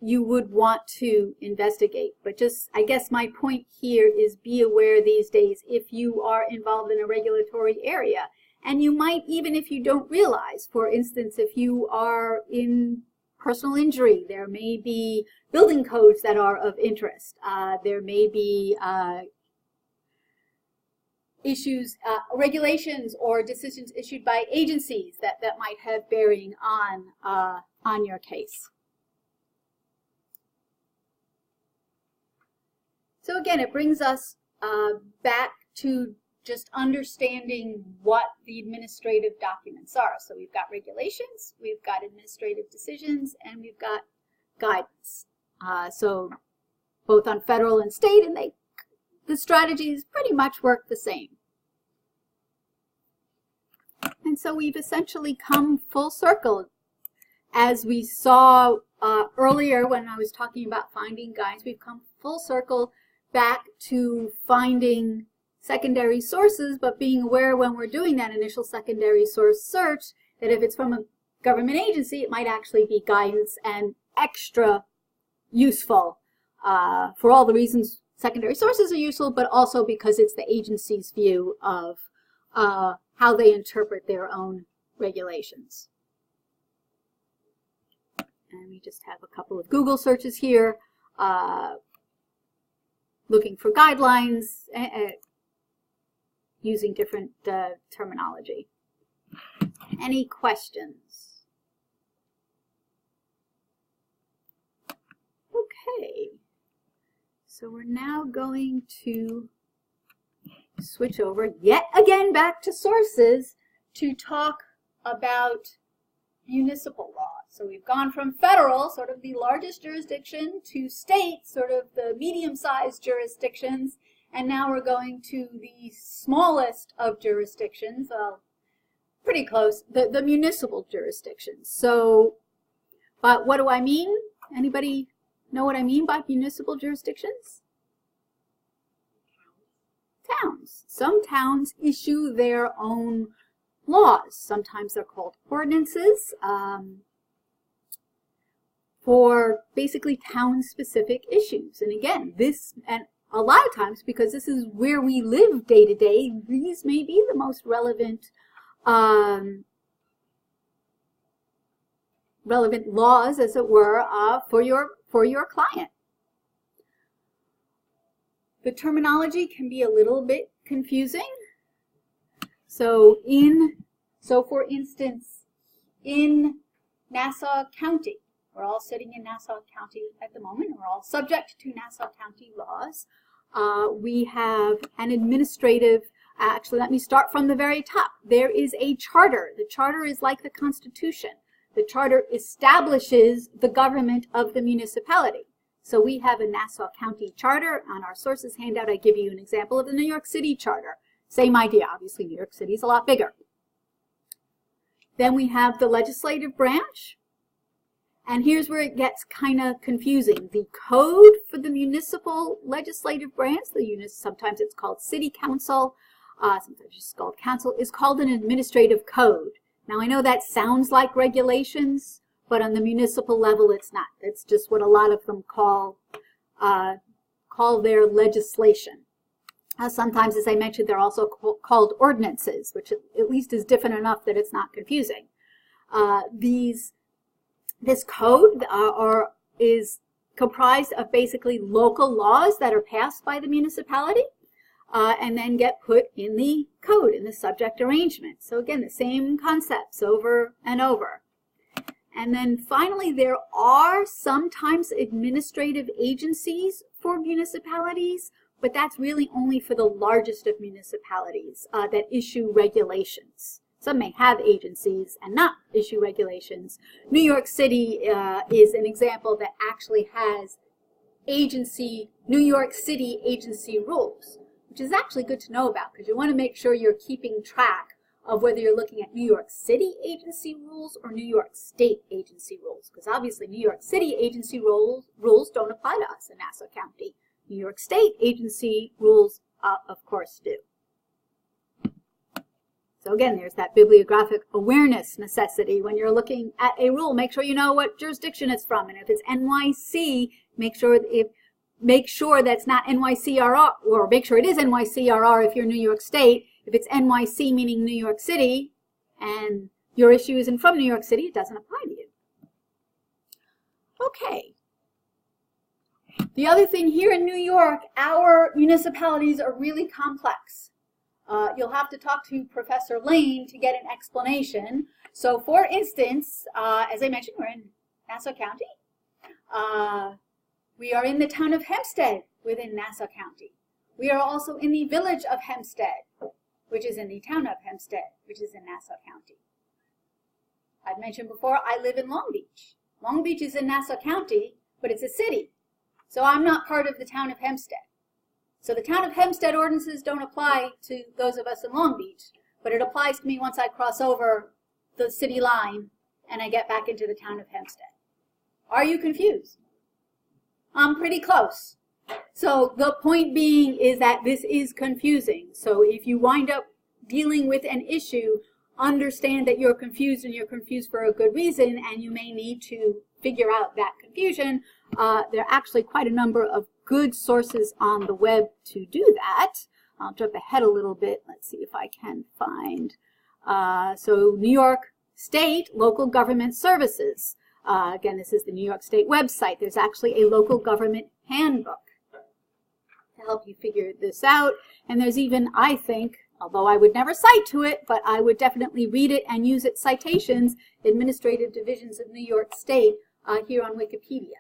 you would want to investigate. But just, I guess my point here is be aware these days if you are involved in a regulatory area. And you might, even if you don't realize, for instance, if you are in personal injury, there may be building codes that are of interest. There may be issues, regulations or decisions issued by agencies that might have bearing on your case. So again, it brings us back to just understanding what the administrative documents are. So we've got regulations, we've got administrative decisions, and we've got guidance. So both on federal and state, and the strategies pretty much work the same. And so we've essentially come full circle. As we saw earlier when I was talking about finding guides, we've come full circle back to finding secondary sources, but being aware when we're doing that initial secondary source search that if it's from a government agency, it might actually be guidance and extra useful for all the reasons secondary sources are useful, but also because it's the agency's view of how they interpret their own regulations. And we just have a couple of Google searches here, looking for guidelines, using different terminology. Any questions? Okay, so we're now going to switch over yet again back to sources to talk about municipal law. So we've gone from federal, sort of the largest jurisdiction, to state, sort of the medium-sized jurisdictions, and now we're going to the smallest of jurisdictions, pretty close, the municipal jurisdictions. So, but what do I mean? Anybody know what I mean by municipal jurisdictions? Towns. Some towns issue their own laws. Sometimes they're called ordinances for basically town-specific issues. And again, and a lot of times, because this is where we live day to day, these may be the most relevant relevant laws, as it were, for your client. The terminology can be a little bit confusing. So for instance, in Nassau County, we're all sitting in Nassau County at the moment. We're all subject to Nassau County laws. We have an administrative, actually let me start from the very top. There is a charter. The charter is like the Constitution. The charter establishes the government of the municipality. So we have a Nassau County charter. On our sources handout, I give you an example of the New York City charter. Same idea. Obviously, New York City is a lot bigger. Then we have the legislative branch. And here's where it gets kind of confusing. The code for the municipal legislative branch, sometimes it's called city council, sometimes it's called council, is called an administrative code. Now I know that sounds like regulations, but on the municipal level it's not. It's just what a lot of them call their legislation. Sometimes, as I mentioned, they're also called ordinances, which at least is different enough that it's not confusing. This code is comprised of basically local laws that are passed by the municipality and then get put in the code, in the subject arrangement. So again, the same concepts over and over. And then finally, there are sometimes administrative agencies for municipalities, but that's really only for the largest of municipalities that issue regulations. Some may have agencies and not issue regulations. New York City is an example that actually has New York City agency rules, which is actually good to know about because you want to make sure you're keeping track of whether you're looking at New York City agency rules or New York State agency rules, because obviously New York City agency rules don't apply to us in Nassau County. New York State agency rules, of course, do. So again, there's that bibliographic awareness necessity. When you're looking at a rule, make sure you know what jurisdiction it's from. And if it's NYC, make sure that's not NYCRR, or make sure it is NYCRR if you're New York State. If it's NYC, meaning New York City, and your issue isn't from New York City, it doesn't apply to you. Okay. The other thing here in New York, our municipalities are really complex. You'll have to talk to Professor Lane to get an explanation. So for instance, as I mentioned, we're in Nassau County. We are in the town of Hempstead within Nassau County. We are also in the village of Hempstead, which is in the town of Hempstead, which is in Nassau County. I've mentioned before, I live in Long Beach. Long Beach is in Nassau County, but it's a city. So I'm not part of the town of Hempstead. So the town of Hempstead ordinances don't apply to those of us in Long Beach, but it applies to me once I cross over the city line and I get back into the town of Hempstead. Are you confused? I'm pretty close. So the point being is that this is confusing. So if you wind up dealing with an issue, understand that you're confused and you're confused for a good reason, and you may need to figure out that confusion. There are actually quite a number of good sources on the web to do that. I'll jump ahead a little bit. Let's see if I can find. So New York State Local Government Services. Again, this is the New York State website. There's actually a local government handbook to help you figure this out. And there's even, I think, although I would never cite to it, but I would definitely read it and use its citations, Administrative Divisions of New York State, here on Wikipedia.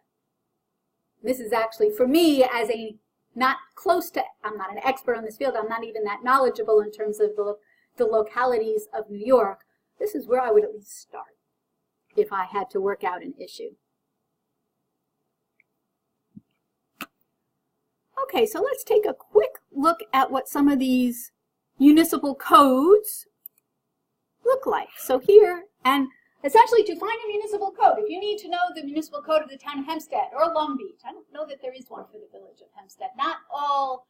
This is actually, for me, as a not close to, I'm not an expert on this field, I'm not even that knowledgeable in terms of the localities of New York, this is where I would at least start if I had to work out an issue. Okay, so let's take a quick look at what some of these municipal codes look like. So here, and essentially to find a municipal code, if you need to know the municipal code of the town of Hempstead or Long Beach, I don't know that there is one for the village of Hempstead. Not all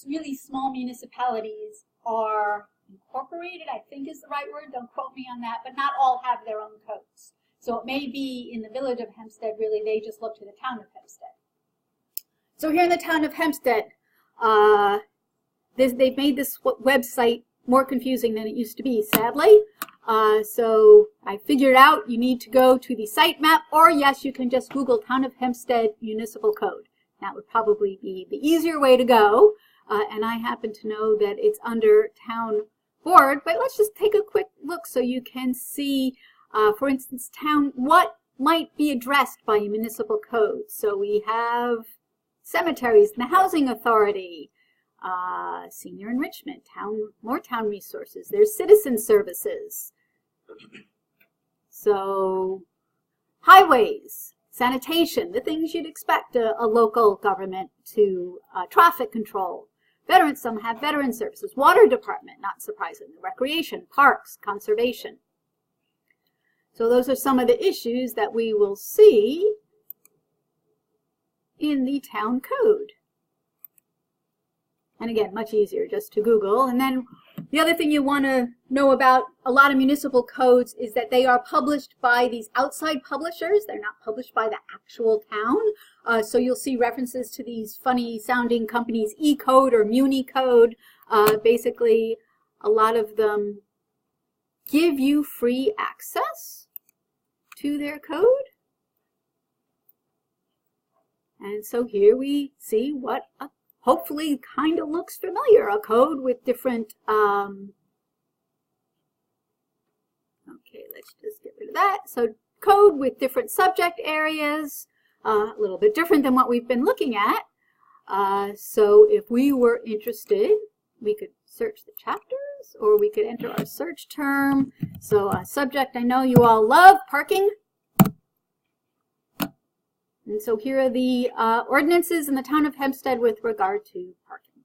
really small municipalities are incorporated, I think is the right word, don't quote me on that, but not all have their own codes. So it may be in the village of Hempstead, really, they just look to the town of Hempstead. So here in the town of Hempstead, they've made this website more confusing than it used to be, sadly. So I figured out you need to go to the sitemap, or yes, you can just Google Town of Hempstead Municipal Code. That would probably be the easier way to go. And I happen to know that it's under Town Board, but let's just take a quick look so you can see, for instance, what might be addressed by a municipal code. So we have cemeteries and the Housing Authority, senior enrichment, more town resources. There's citizen services. So highways, sanitation, the things you'd expect a local government to, traffic control. Veterans, some have veteran services. Water department, not surprisingly. Recreation, parks, conservation. So those are some of the issues that we will see in the town code. And again, much easier just to Google. And then the other thing you want to know about a lot of municipal codes is that they are published by these outside publishers. They're not published by the actual town. So you'll see references to these funny sounding companies, E-Code or Municode. Basically, a lot of them give you free access to their code. And so here we see what hopefully kind of looks familiar, a code with different, okay, let's just get rid of that. So code with different subject areas, a little bit different than what we've been looking at. So if we were interested, we could search the chapters, or we could enter our search term. So subject, I know you all love, parking. And so here are the ordinances in the town of Hempstead with regard to parking.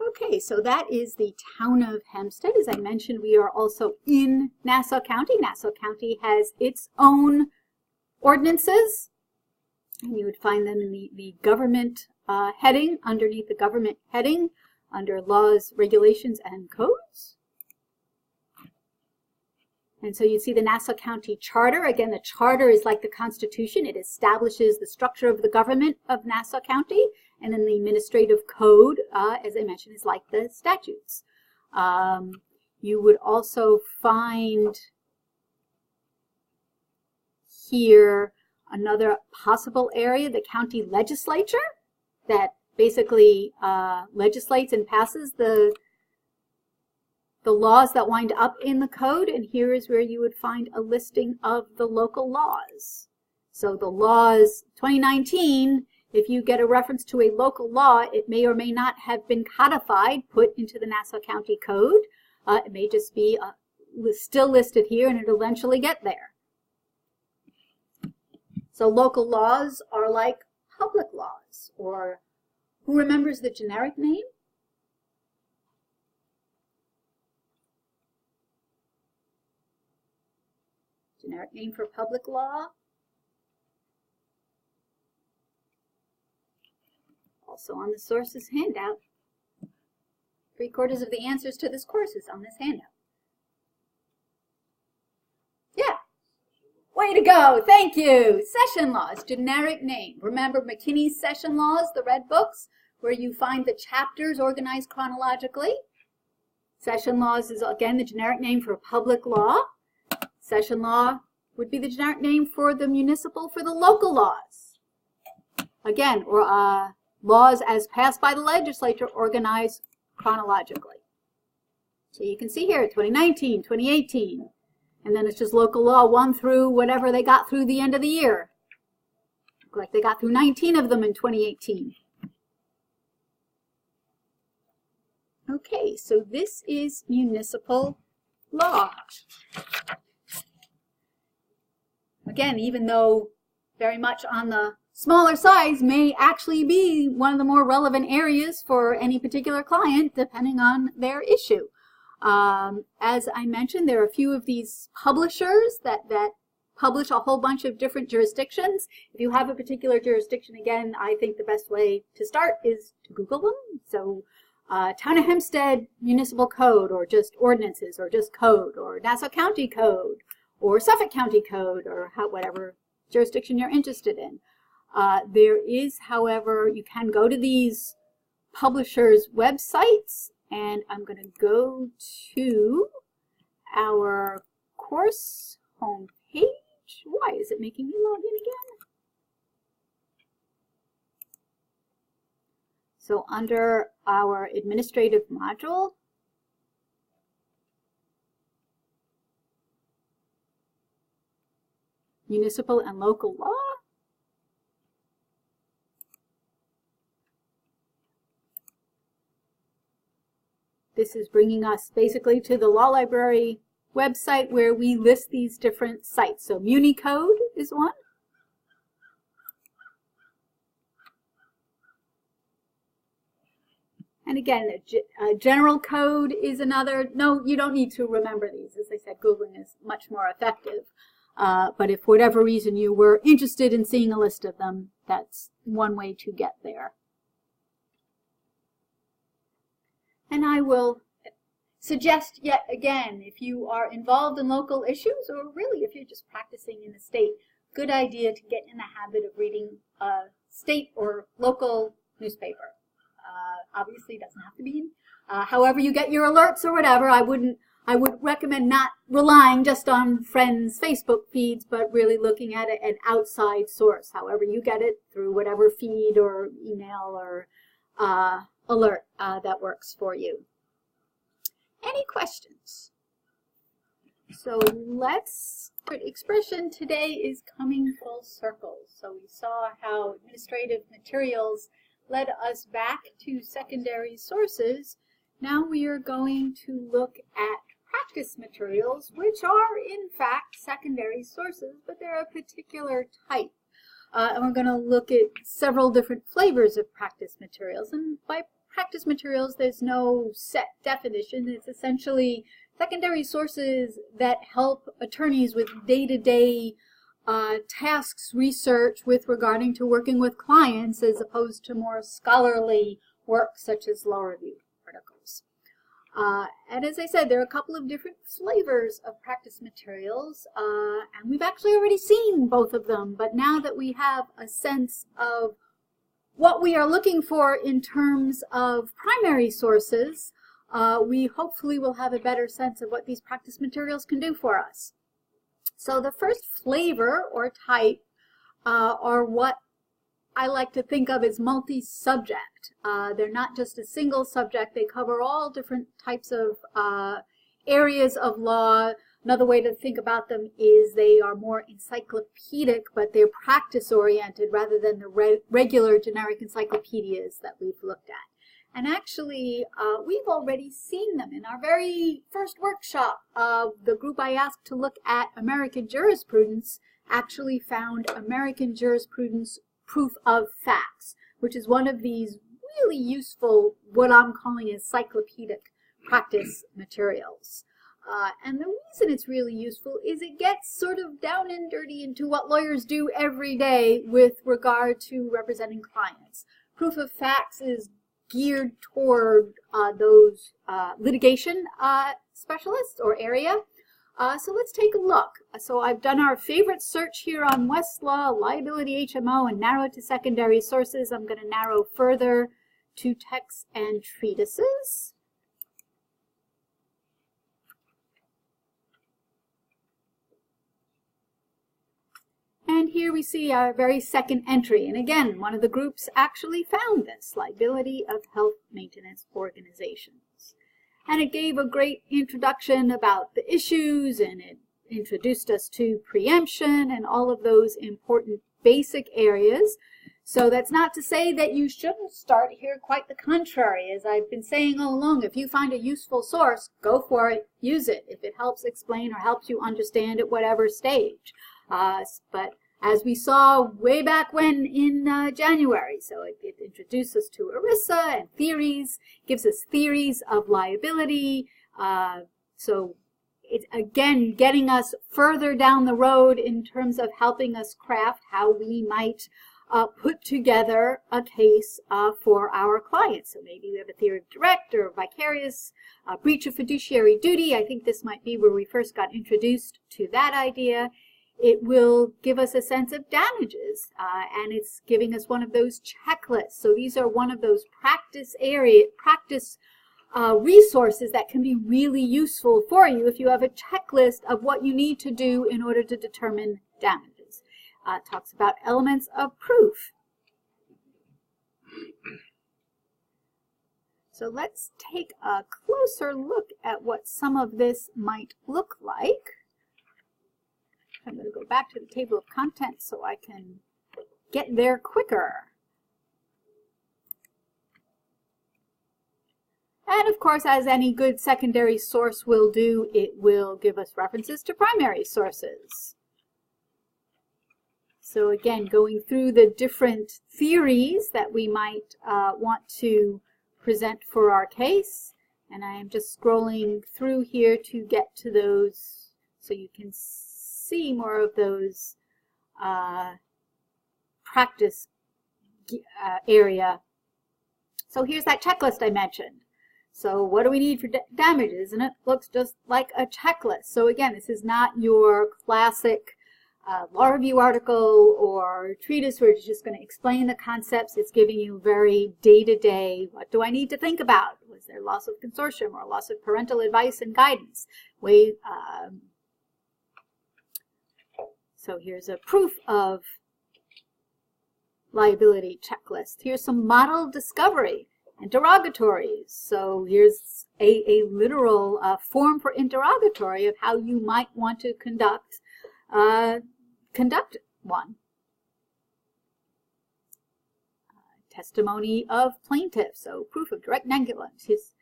Okay, so that is the town of Hempstead. As I mentioned, we are also in Nassau County. Nassau County has its own ordinances, and you would find them in the government heading, underneath the government heading, under laws, regulations, and codes. And so you see the Nassau County Charter. Again, the charter is like the Constitution. It establishes the structure of the government of Nassau County. And then the administrative code, as I mentioned, is like the statutes. You would also find here another possible area, the county legislature, that basically legislates and passes the laws that wind up in the code, and here is where you would find a listing of the local laws. So the laws, 2019, if you get a reference to a local law, it may or may not have been codified, put into the Nassau County Code. It may just be still listed here, and it'll eventually get there. So local laws are like public laws, or who remembers the generic name? Generic name for public law. Also on the sources handout. 3/4 of the answers to this course is on this handout. Yeah. Way to go. Thank you. Session laws, generic name. Remember McKinney's session laws, the red books, where you find the chapters organized chronologically. Session laws is, again, the generic name for public law. Session law would be the generic name for the municipal, for the local laws. Again, or laws as passed by the legislature organized chronologically. So you can see here 2019, 2018, and then it's just local law 1 through whatever they got through the end of the year. Look like they got through 19 of them in 2018. Okay, so this is municipal law. Again, even though very much on the smaller size, may actually be one of the more relevant areas for any particular client, depending on their issue. As I mentioned, there are a few of these publishers that publish a whole bunch of different jurisdictions. If you have a particular jurisdiction, again, I think the best way to start is to Google them. So Town of Hempstead Municipal Code, or just ordinances, or just code, or Nassau County Code, or Suffolk County Code, or whatever jurisdiction you're interested in. There is, however, you can go to these publishers' websites, and I'm going to go to our course homepage. Why is it making me log in again? So under our administrative module, municipal and local law, this is bringing us basically to the Law Library website where we list these different sites. So Municode is one. And again, a general code is another. No, you don't need to remember these. As I said, Googling is much more effective. But if for whatever reason you were interested in seeing a list of them, that's one way to get there. And I will suggest yet again, if you are involved in local issues, or really if you're just practicing in the state, good idea to get in the habit of reading a state or local newspaper. Obviously, it doesn't have to be however you get your alerts or whatever. I would recommend not relying just on friends' Facebook feeds, but really looking at it an outside source, however you get it, through whatever feed or email or alert that works for you. Any questions? So expression today is coming full circle. So we saw how administrative materials led us back to secondary sources. Now we are going to look at practice materials, which are in fact secondary sources, but they're a particular type. And we're going to look at several different flavors of practice materials. And by practice materials, there's no set definition. It's essentially secondary sources that help attorneys with day-to-day tasks, research with regarding to working with clients, as opposed to more scholarly work such as law review articles. And as I said, there are a couple of different flavors of practice materials, and we've actually already seen both of them, but now that we have a sense of what we are looking for in terms of primary sources, we hopefully will have a better sense of what these practice materials can do for us. So the first flavor or type are what I like to think of as multi-subject. They're not just a single subject. They cover all different types of areas of law. Another way to think about them is they are more encyclopedic, but they're practice-oriented rather than the regular generic encyclopedias that we've looked at. And actually, we've already seen them. In our very first workshop, the group I asked to look at American jurisprudence actually found American jurisprudence proof of facts, which is one of these really useful, what I'm calling encyclopedic practice materials. And the reason it's really useful is it gets sort of down and dirty into what lawyers do every day with regard to representing clients. Proof of facts is geared toward those litigation specialists or area. So let's take a look. So I've done our favorite search here on Westlaw, liability HMO, and narrowed to secondary sources. I'm going to narrow further to texts and treatises. And here we see our very second entry. And again, one of the groups actually found this, liability of health maintenance organizations. And it gave a great introduction about the issues, and it introduced us to preemption and all of those important basic areas. So that's not to say that you shouldn't start here, quite the contrary. As I've been saying all along, if you find a useful source, go for it, use it, if it helps explain or helps you understand at whatever stage. But as we saw way back when in January, so it introduced us to ERISA and theories, gives us theories of liability. So it's again getting us further down the road in terms of helping us craft how we might put together a case for our clients. So maybe we have a theory of direct or vicarious, breach of fiduciary duty. I think this might be where we first got introduced to that idea. It will give us a sense of damages, and it's giving us one of those checklists. So these are one of those practice resources that can be really useful for you if you have a checklist of what you need to do in order to determine damages. It talks about elements of proof. So let's take a closer look at what some of this might look like. I'm going to go back to the table of contents so I can get there quicker. And of course, as any good secondary source will do, it will give us references to primary sources. So again, going through the different theories that we might want to present for our case. And I am just scrolling through here to get to those so you can see more of those practice area. So here's that checklist I mentioned. So what do we need for damages? And it looks just like a checklist. So again, this is not your classic law review article or treatise where it's just going to explain the concepts. It's giving you very day-to-day, what do I need to think about? Was there loss of consortium or loss of parental advice and guidance? So here's a proof of liability checklist. Here's some model discovery, interrogatories. So here's a literal form for interrogatory of how you might want to conduct one. Testimony of plaintiff, so proof of direct negligence.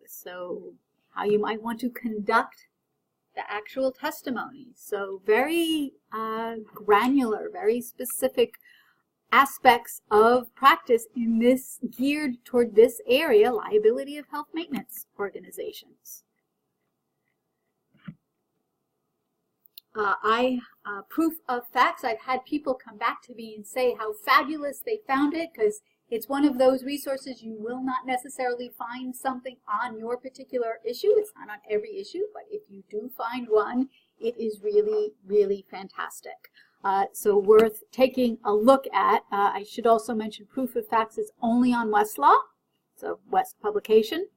So how you might want to conduct the actual testimony. So very granular, very specific aspects of practice in this, geared toward this area, liability of health maintenance organizations. Proof of facts, I've had people come back to me and say how fabulous they found it, because it's one of those resources you will not necessarily find something on your particular issue. It's not on every issue, but if you do find one, it is really, really fantastic. So worth taking a look at. I should also mention proof of facts is only on Westlaw, so West publication.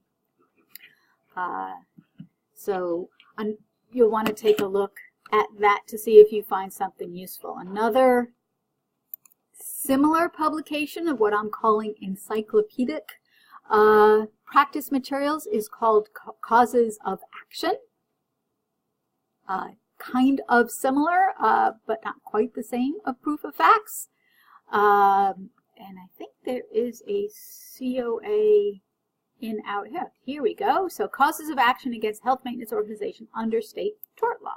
So you'll want to take a look at that to see if you find something useful. Another similar publication of what I'm calling encyclopedic practice materials is called Causes of Action. Kind of similar, but not quite the same of proof of facts. And I think there is a COA in out here. Here we go. So causes of action against health maintenance organization under state tort law.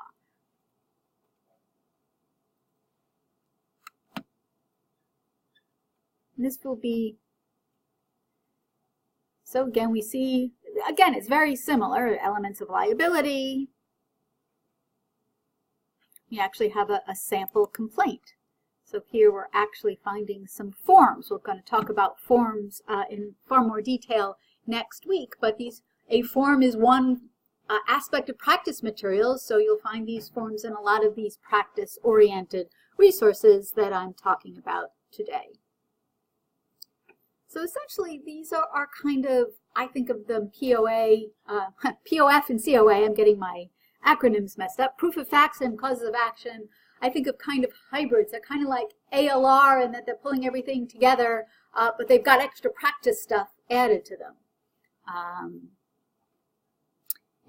This will be, so again, we see, again, it's very similar, elements of liability. We actually have a sample complaint. So here we're actually finding some forms. We're going to talk about forms in far more detail next week, but a form is one aspect of practice materials, so you'll find these forms in a lot of these practice-oriented resources that I'm talking about today. So essentially, these are kind of, I think of them POA, POF and COA, I'm getting my acronyms messed up, proof of facts and causes of action. I think of kind of hybrids. They're kind of like ALR in that they're pulling everything together, but they've got extra practice stuff added to them.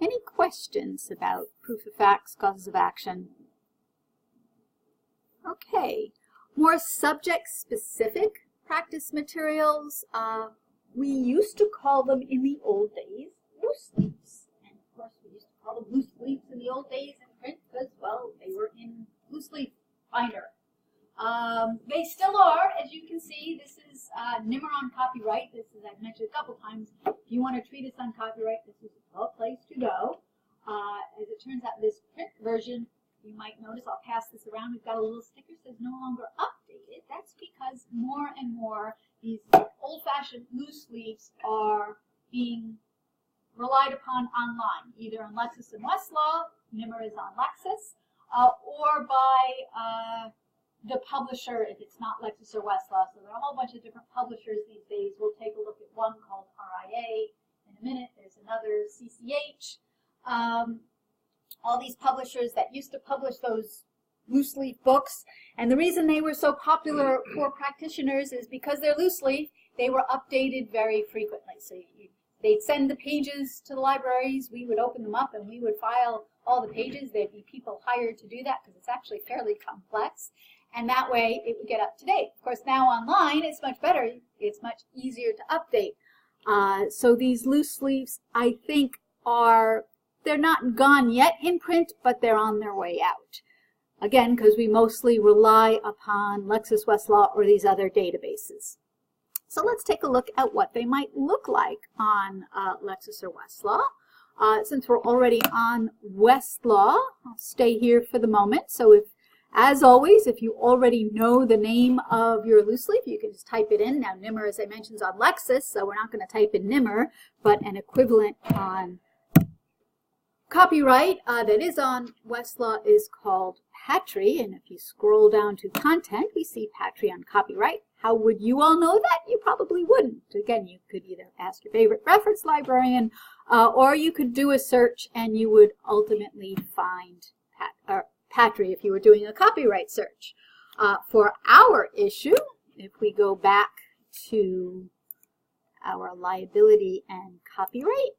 Any questions about proof of facts, causes of action? Okay, more subject-specific practice materials. We used to call them in the old days loose leaves. And of course we used to call them loose leaves in the old days in print because, well, they were in loose leaf binder. They still are, as you can see. This is NIMR on copyright. This is, I've mentioned a couple times, if you want to treat us on copyright, this is a place to go. As it turns out, this print version, you might notice, I'll pass this around, we've got a little sticker that says no longer updated. That's because more and more these old-fashioned loose leaves are being relied upon online, either on Lexis and Westlaw, NIMR is on Lexis, or by the publisher if it's not Lexis or Westlaw. So there are a whole bunch of different publishers these days. We'll take a look at one called RIA in a minute. There's another, CCH. All these publishers that used to publish those loose leaf books. And the reason they were so popular for practitioners is because they're loose leaf, they were updated very frequently. So they'd send the pages to the libraries, we would open them up, and we would file all the pages. There'd be people hired to do that because it's actually fairly complex. And that way it would get up to date. Of course, now online it's much better. It's much easier to update. So these loose leaves, I think, they're not gone yet in print, but they're on their way out. Again, because we mostly rely upon Lexis, Westlaw, or these other databases. So let's take a look at what they might look like on Lexis or Westlaw. Since we're already on Westlaw, I'll stay here for the moment. So as always, if you already know the name of your loose leaf, you can just type it in. Now, NIMR, as I mentioned, is on Lexis, so we're not going to type in NIMR, but an equivalent on copyright that is on Westlaw is called Patry. And if you scroll down to content, we see Patry on copyright. How would you all know that? You probably wouldn't. Again, you could either ask your favorite reference librarian, or you could do a search and you would ultimately find Patry if you were doing a copyright search. For our issue, if we go back to our liability and copyright,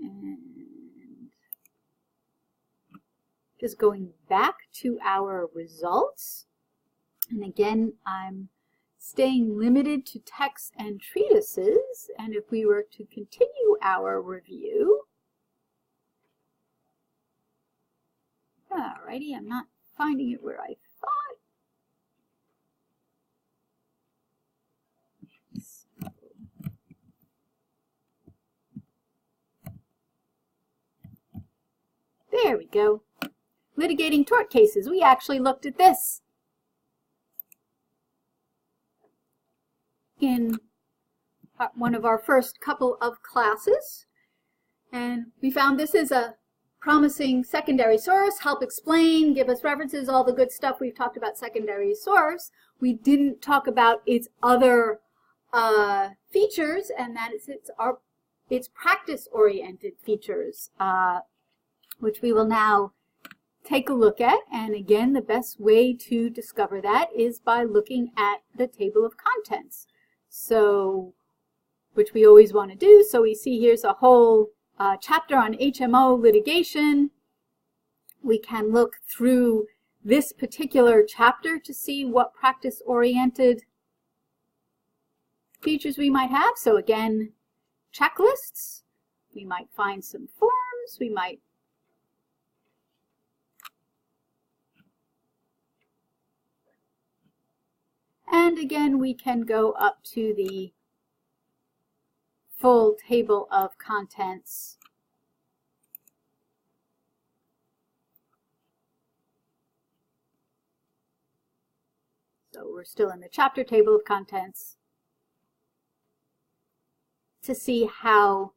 and just going back to our results, and again, I'm staying limited to texts and treatises, and if we were to continue our review, alrighty, I'm not finding it where I thought. So, there we go. Litigating tort cases. We actually looked at this in one of our first couple of classes, and we found this is a promising secondary source. Help explain, give us references, all the good stuff we've talked about secondary source. We didn't talk about its other features, and that is its practice-oriented features, which we will now take a look at. And again, the best way to discover that is by looking at the table of contents. So, which we always want to do. So we see here's a whole chapter on HMO litigation. We can look through this particular chapter to see what practice-oriented features we might have. So again, checklists. We might find some forms. We might and again, we can go up to the full table of contents. So we're still in the chapter table of contents to see how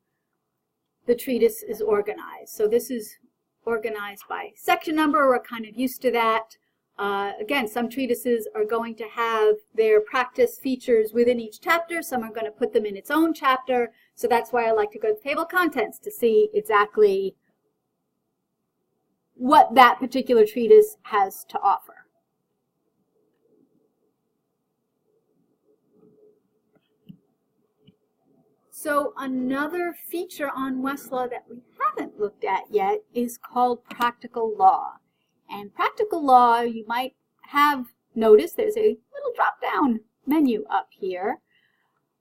the treatise is organized. So this is organized by section number. We're kind of used to that. Again, some treatises are going to have their practice features within each chapter. Some are going to put them in its own chapter. So that's why I like to go to the table of contents to see exactly what that particular treatise has to offer. So another feature on Westlaw that we haven't looked at yet is called practical law. And practical law, you might have noticed there's a little drop-down menu up here.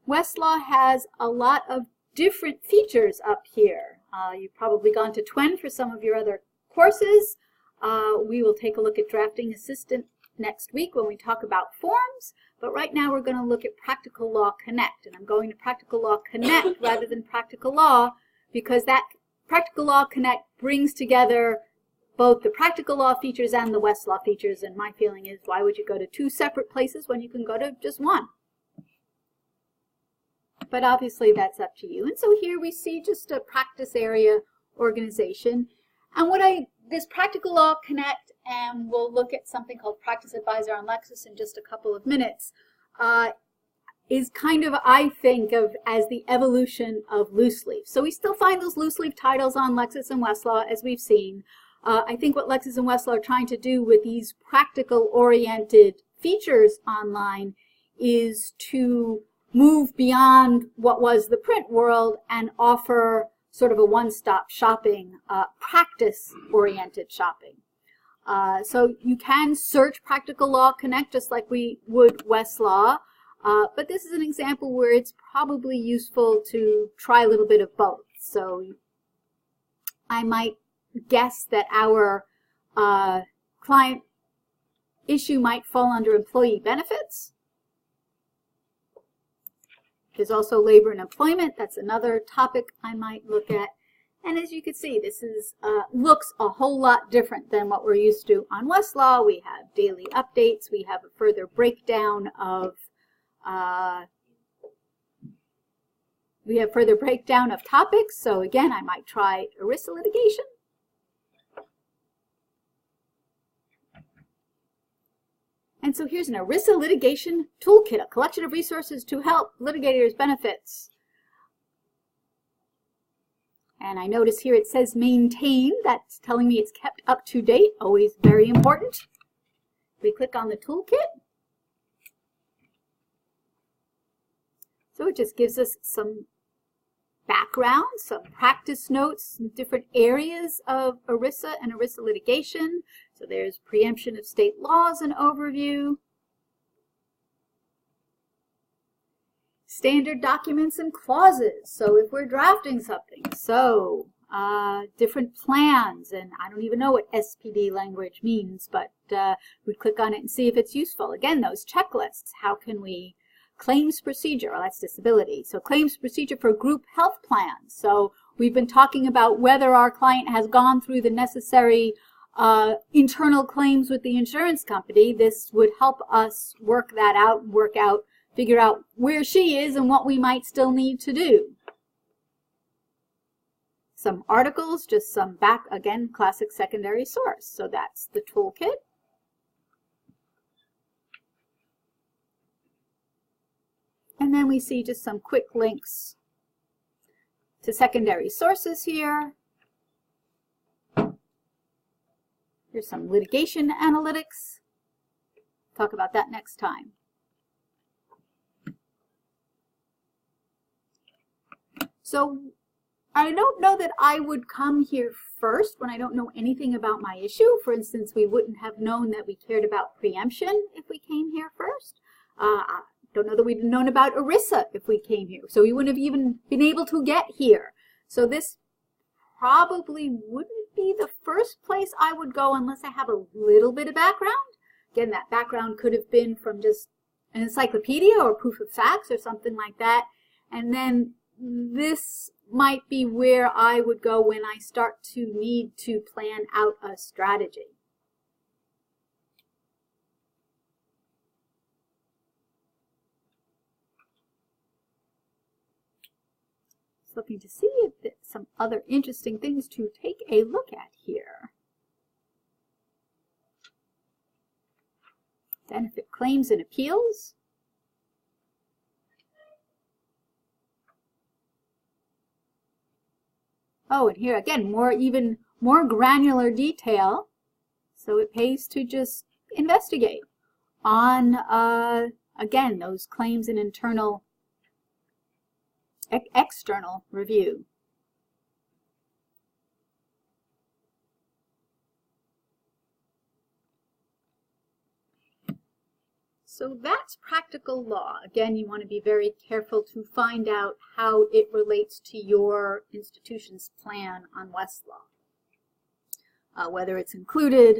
Westlaw has a lot of different features up here. You've probably gone to Twen for some of your other courses. We will take a look at Drafting Assistant next week when we talk about forms. But right now we're going to look at Practical Law Connect. And I'm going to Practical Law Connect rather than Practical Law because that Practical Law Connect brings together both the practical law features and the Westlaw features, and my feeling is, why would you go to two separate places when you can go to just one? But obviously that's up to you. And so here we see just a practice area organization. And this Practical Law Connect, and we'll look at something called Practice Advisor on Lexis in just a couple of minutes, is kind of, I think, as the evolution of loose leaf. So we still find those loose leaf titles on Lexis and Westlaw, as we've seen. I think what Lexis and Westlaw are trying to do with these practical-oriented features online is to move beyond what was the print world and offer sort of a one-stop shopping, practice-oriented shopping. So you can search Practical Law Connect just like we would Westlaw, but this is an example where it's probably useful to try a little bit of both. So I might guess that our client issue might fall under employee benefits. There's also labor and employment. That's another topic I might look at. And as you can see, this is looks a whole lot different than what we're used to on Westlaw. We have daily updates. We have a further breakdown of topics. So again, I might try ERISA litigation. And so here's an ERISA litigation toolkit, a collection of resources to help litigators' benefits. And I notice here it says maintain. That's telling me it's kept up to date, always very important. We click on the toolkit. So it just gives us some background, some practice notes, some different areas of ERISA and ERISA litigation. So there's preemption of state laws and overview. Standard documents and clauses. So if we're drafting something, so different plans, and I don't even know what SPD language means, but we'd click on it and see if it's useful. Again, those checklists. How can we claims procedure, well, that's disability. So claims procedure for group health plans. So we've been talking about whether our client has gone through the necessary internal claims with the insurance company. This would help us work that out, figure out where she is and what we might still need to do. Some articles, just some again, classic secondary source. So that's the toolkit. And then we see just some quick links to secondary sources here. Here's some litigation analytics. Talk about that next time. So I don't know that I would come here first when I don't know anything about my issue. For instance, we wouldn't have known that we cared about preemption if we came here first. Don't know that we'd known about ERISA if we came here. So we wouldn't have even been able to get here. So this probably wouldn't be the first place I would go unless I have a little bit of background. Again, that background could have been from just an encyclopedia or proof of facts or something like that. And then this might be where I would go when I start to need to plan out a strategy. Looking to see if there's some other interesting things to take a look at here. Benefit claims and appeals. Oh, and here again, even more granular detail. So it pays to just investigate on, again, those claims and external review. So that's practical law. Again, you want to be very careful to find out how it relates to your institution's plan on Westlaw. Whether it's included,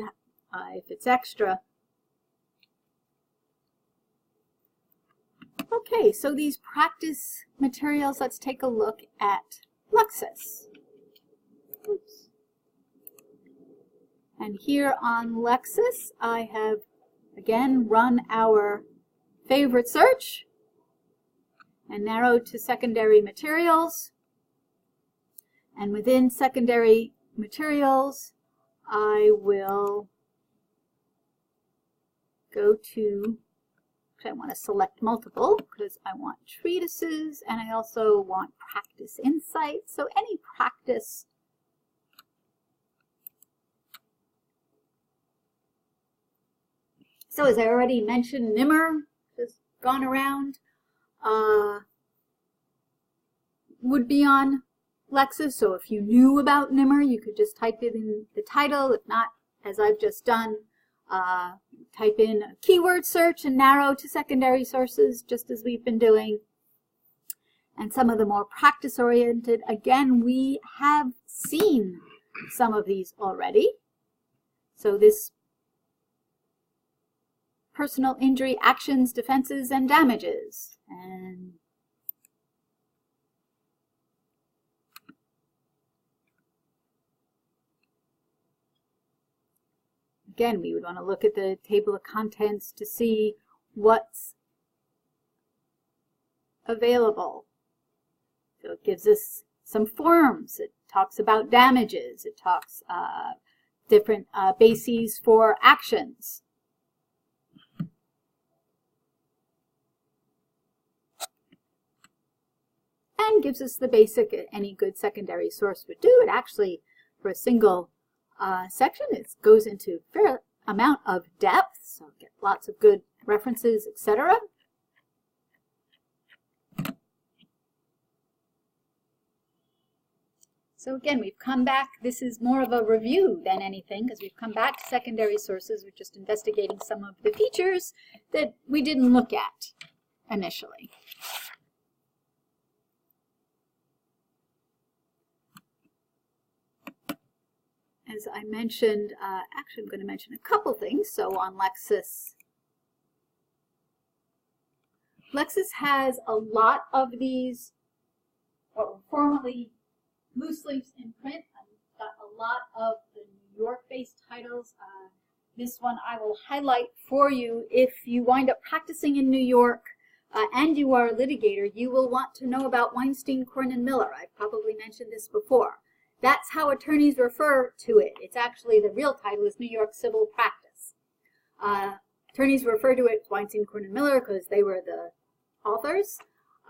if it's extra. Okay, so these practice materials, let's take a look at Lexis. Oops. And here on Lexis, I have, again, run our favorite search and narrowed to secondary materials. And within secondary materials, I will go to, I want to select multiple because I want treatises and I also want practice insights. So any practice So as I already mentioned, NIMR, just gone around, would be on Lexis. So if you knew about NIMR, you could just type it in the title. If not, as I've just done, type in a keyword search and narrow to secondary sources, just as we've been doing. And some of the more practice-oriented, again, we have seen some of these already. So this personal injury actions, defenses, and damages. And again, we would want to look at the table of contents to see what's available. So it gives us some forms. It talks about damages. It talks different bases for actions. And gives us the basic any good secondary source would do. It actually, for a single section, it goes into a fair amount of depth, so get lots of good references, etc. So again, we've come back. This is more of a review than anything, because we've come back to secondary sources. We're just investigating some of the features that we didn't look at initially. As I mentioned, actually I'm going to mention a couple things. So on Lexis has a lot of these, what were formerly loose leaves in print. I've got a lot of the New York-based titles. This one I will highlight for you. If you wind up practicing in New York and you are a litigator, you will want to know about Weinstein, Korn, and Miller. I've probably mentioned this before. That's how attorneys refer to it. It's actually, the real title is New York Civil Practice. Attorneys refer to it as Weinstein, Korn, and Miller because they were the authors.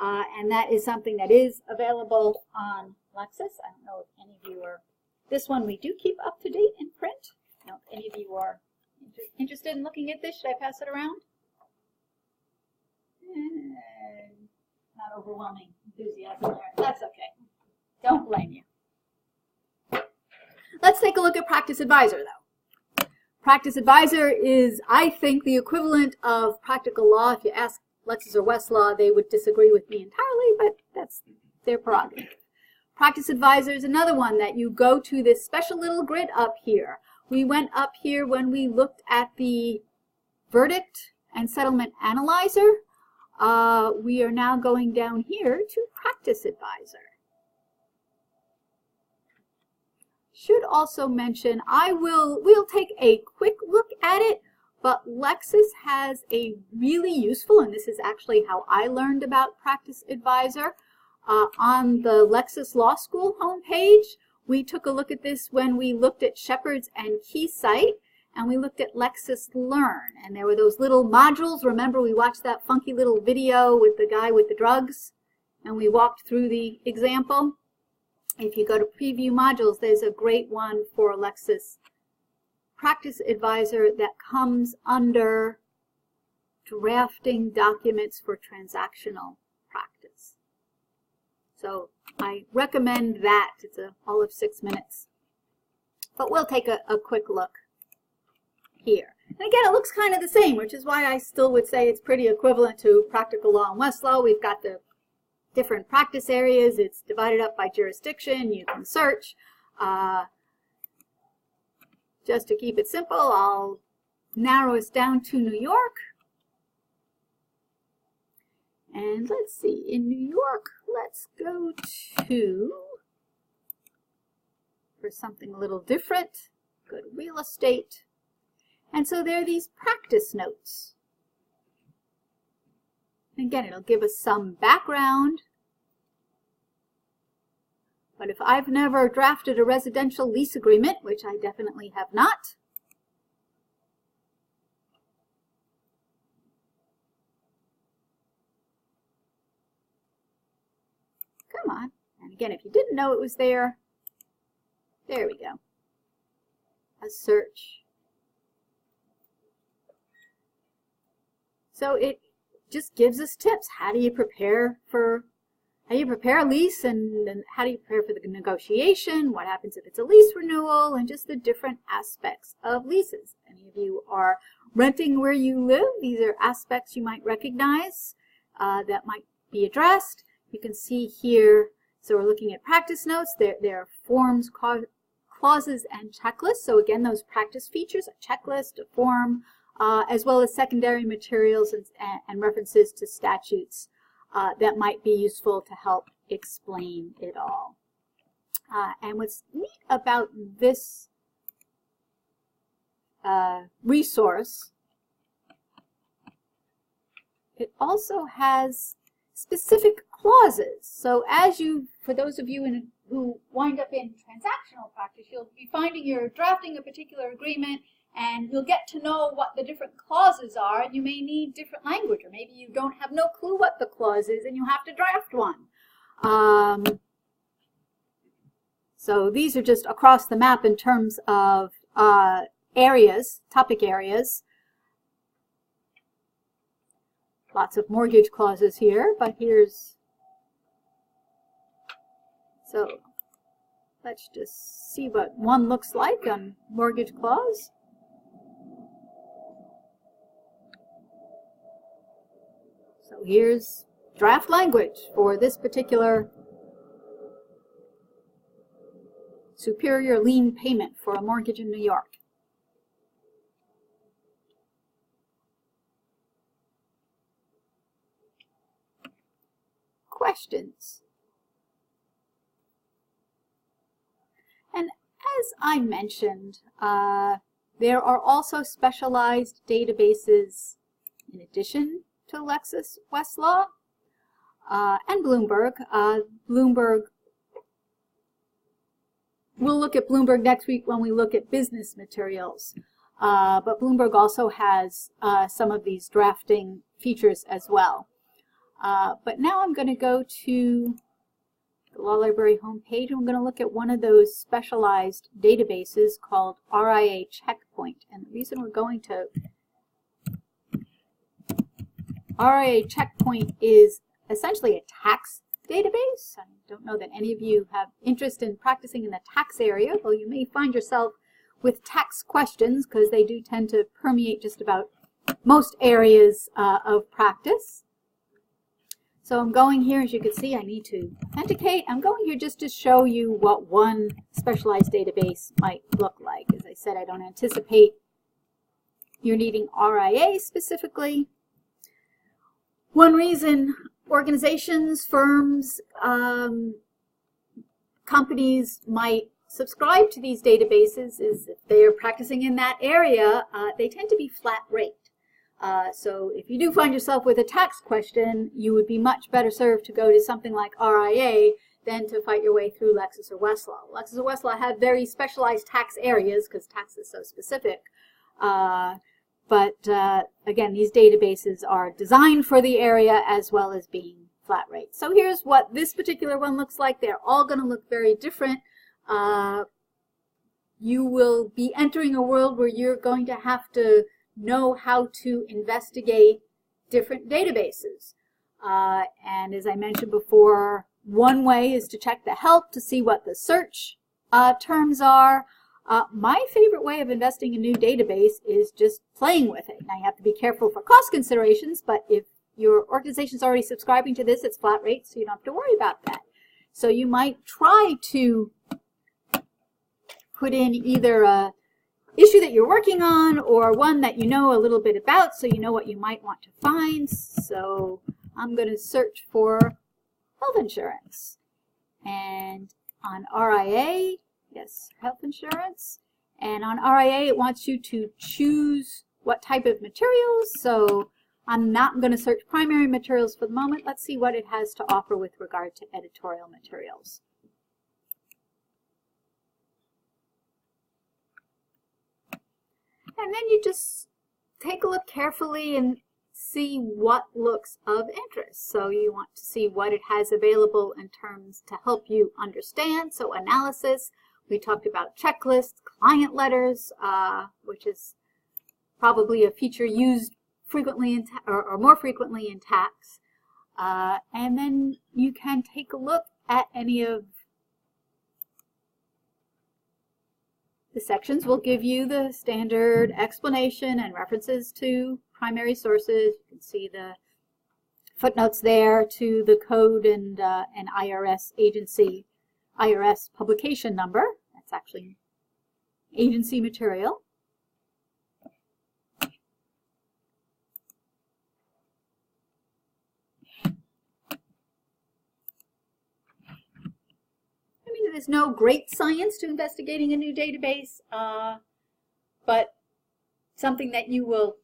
And that is something that is available on Lexis. I don't know if any of you are, this one we do keep up to date in print. I don't know if any of you are interested in looking at this. Should I pass it around? Not overwhelming enthusiasm there. That's okay. Don't blame you. Let's take a look at Practice Advisor, though. Practice Advisor is, I think, the equivalent of Practical Law. If you ask Lexis or Westlaw, they would disagree with me entirely, but that's their prerogative. Practice Advisor is another one that you go to this special little grid up here. We went up here when we looked at the Verdict and Settlement Analyzer. We are now going down here to Practice Advisor. Should also mention, we'll take a quick look at it, but Lexis has a really useful, and this is actually how I learned about Practice Advisor, on the Lexis Law School homepage. We took a look at this when we looked at Shepard's and Keysight, and we looked at Lexis Learn, and there were those little modules. Remember, we watched that funky little video with the guy with the drugs, and we walked through the example. If you go to Preview Modules, there's a great one for Lexis Practice Advisor that comes under Drafting Documents for Transactional Practice. So I recommend that. It's all of 6 minutes. But we'll take a quick look here. And again, it looks kind of the same, which is why I still would say it's pretty equivalent to Practical Law and Westlaw. We've got the different practice areas. It's divided up by jurisdiction. You can search. Just to keep it simple, I'll narrow us down to New York. And let's see, in New York, let's go to, for something a little different, go to real estate. And so there are these practice notes. Again, it'll give us some background. But if I've never drafted a residential lease agreement, which I definitely have not, come on. And again, if you didn't know it was there, there we go. A search. So it just gives us tips. How do you prepare a lease, and how do you prepare for the negotiation? What happens if it's a lease renewal, and just the different aspects of leases. Any of you are renting where you live, these are aspects you might recognize that might be addressed. You can see here, so we're looking at practice notes. There are forms, clauses, and checklists. So again, those practice features, a checklist, a form, as well as secondary materials and references to statutes that might be useful to help explain it all. And what's neat about this resource, it also has specific clauses. So as you, for those of you who wind up in transactional practice, you'll be finding you're drafting a particular agreement and you'll get to know what the different clauses are, and you may need different language, or maybe you don't have no clue what the clause is and you have to draft one. So these are just across the map in terms of areas, topic areas. Lots of mortgage clauses here, but here's, so let's just see what one looks like on mortgage clause. So here's draft language for this particular superior lien payment for a mortgage in New York. Questions? And as I mentioned, there are also specialized databases in addition to Lexis Westlaw and Bloomberg. We'll look at Bloomberg next week when we look at business materials. But Bloomberg also has some of these drafting features as well. But now I'm going to go to the Law Library homepage, and I'm going to look at one of those specialized databases called RIA Checkpoint. And the reason we're going to RIA Checkpoint is essentially a tax database. I don't know that any of you have interest in practicing in the tax area, though you may find yourself with tax questions because they do tend to permeate just about most areas of practice. So I'm going here, as you can see, I need to authenticate. I'm going here just to show you what one specialized database might look like. As I said, I don't anticipate you're needing RIA specifically. One reason organizations, firms, companies might subscribe to these databases is if they are practicing in that area, they tend to be flat rate. So if you do find yourself with a tax question, you would be much better served to go to something like RIA than to fight your way through Lexis or Westlaw. Lexis or Westlaw have very specialized tax areas because tax is so specific. But again, these databases are designed for the area as well as being flat rate. So here's what this particular one looks like. They're all going to look very different. You will be entering a world where you're going to have to know how to investigate different databases. And as I mentioned before, one way is to check the help to see what the search terms are. My favorite way of investing in a new database is just playing with it. Now you have to be careful for cost considerations, but if your organization's already subscribing to this, it's flat rate, so you don't have to worry about that. So you might try to put in either a issue that you're working on or one that you know a little bit about so you know what you might want to find. So I'm going to search for health insurance. And on RIA, yes, health insurance. And on RIA, it wants you to choose what type of materials. So I'm not going to search primary materials for the moment. Let's see what it has to offer with regard to editorial materials. And then you just take a look carefully and see what looks of interest. So you want to see what it has available in terms to help you understand. So analysis, we talked about checklists, client letters, which is probably a feature used frequently in or more frequently in tax. And then you can take a look at any of the sections. Will give you the standard explanation and references to primary sources. You can see the footnotes there to the code and an IRS agency, IRS publication number. That's actually agency material. is no great science to investigating a new database, but something that you will,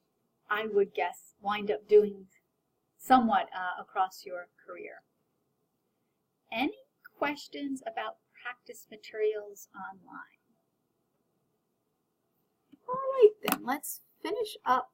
I would guess, wind up doing somewhat across your career. Any questions about practice materials online? All right then, let's finish up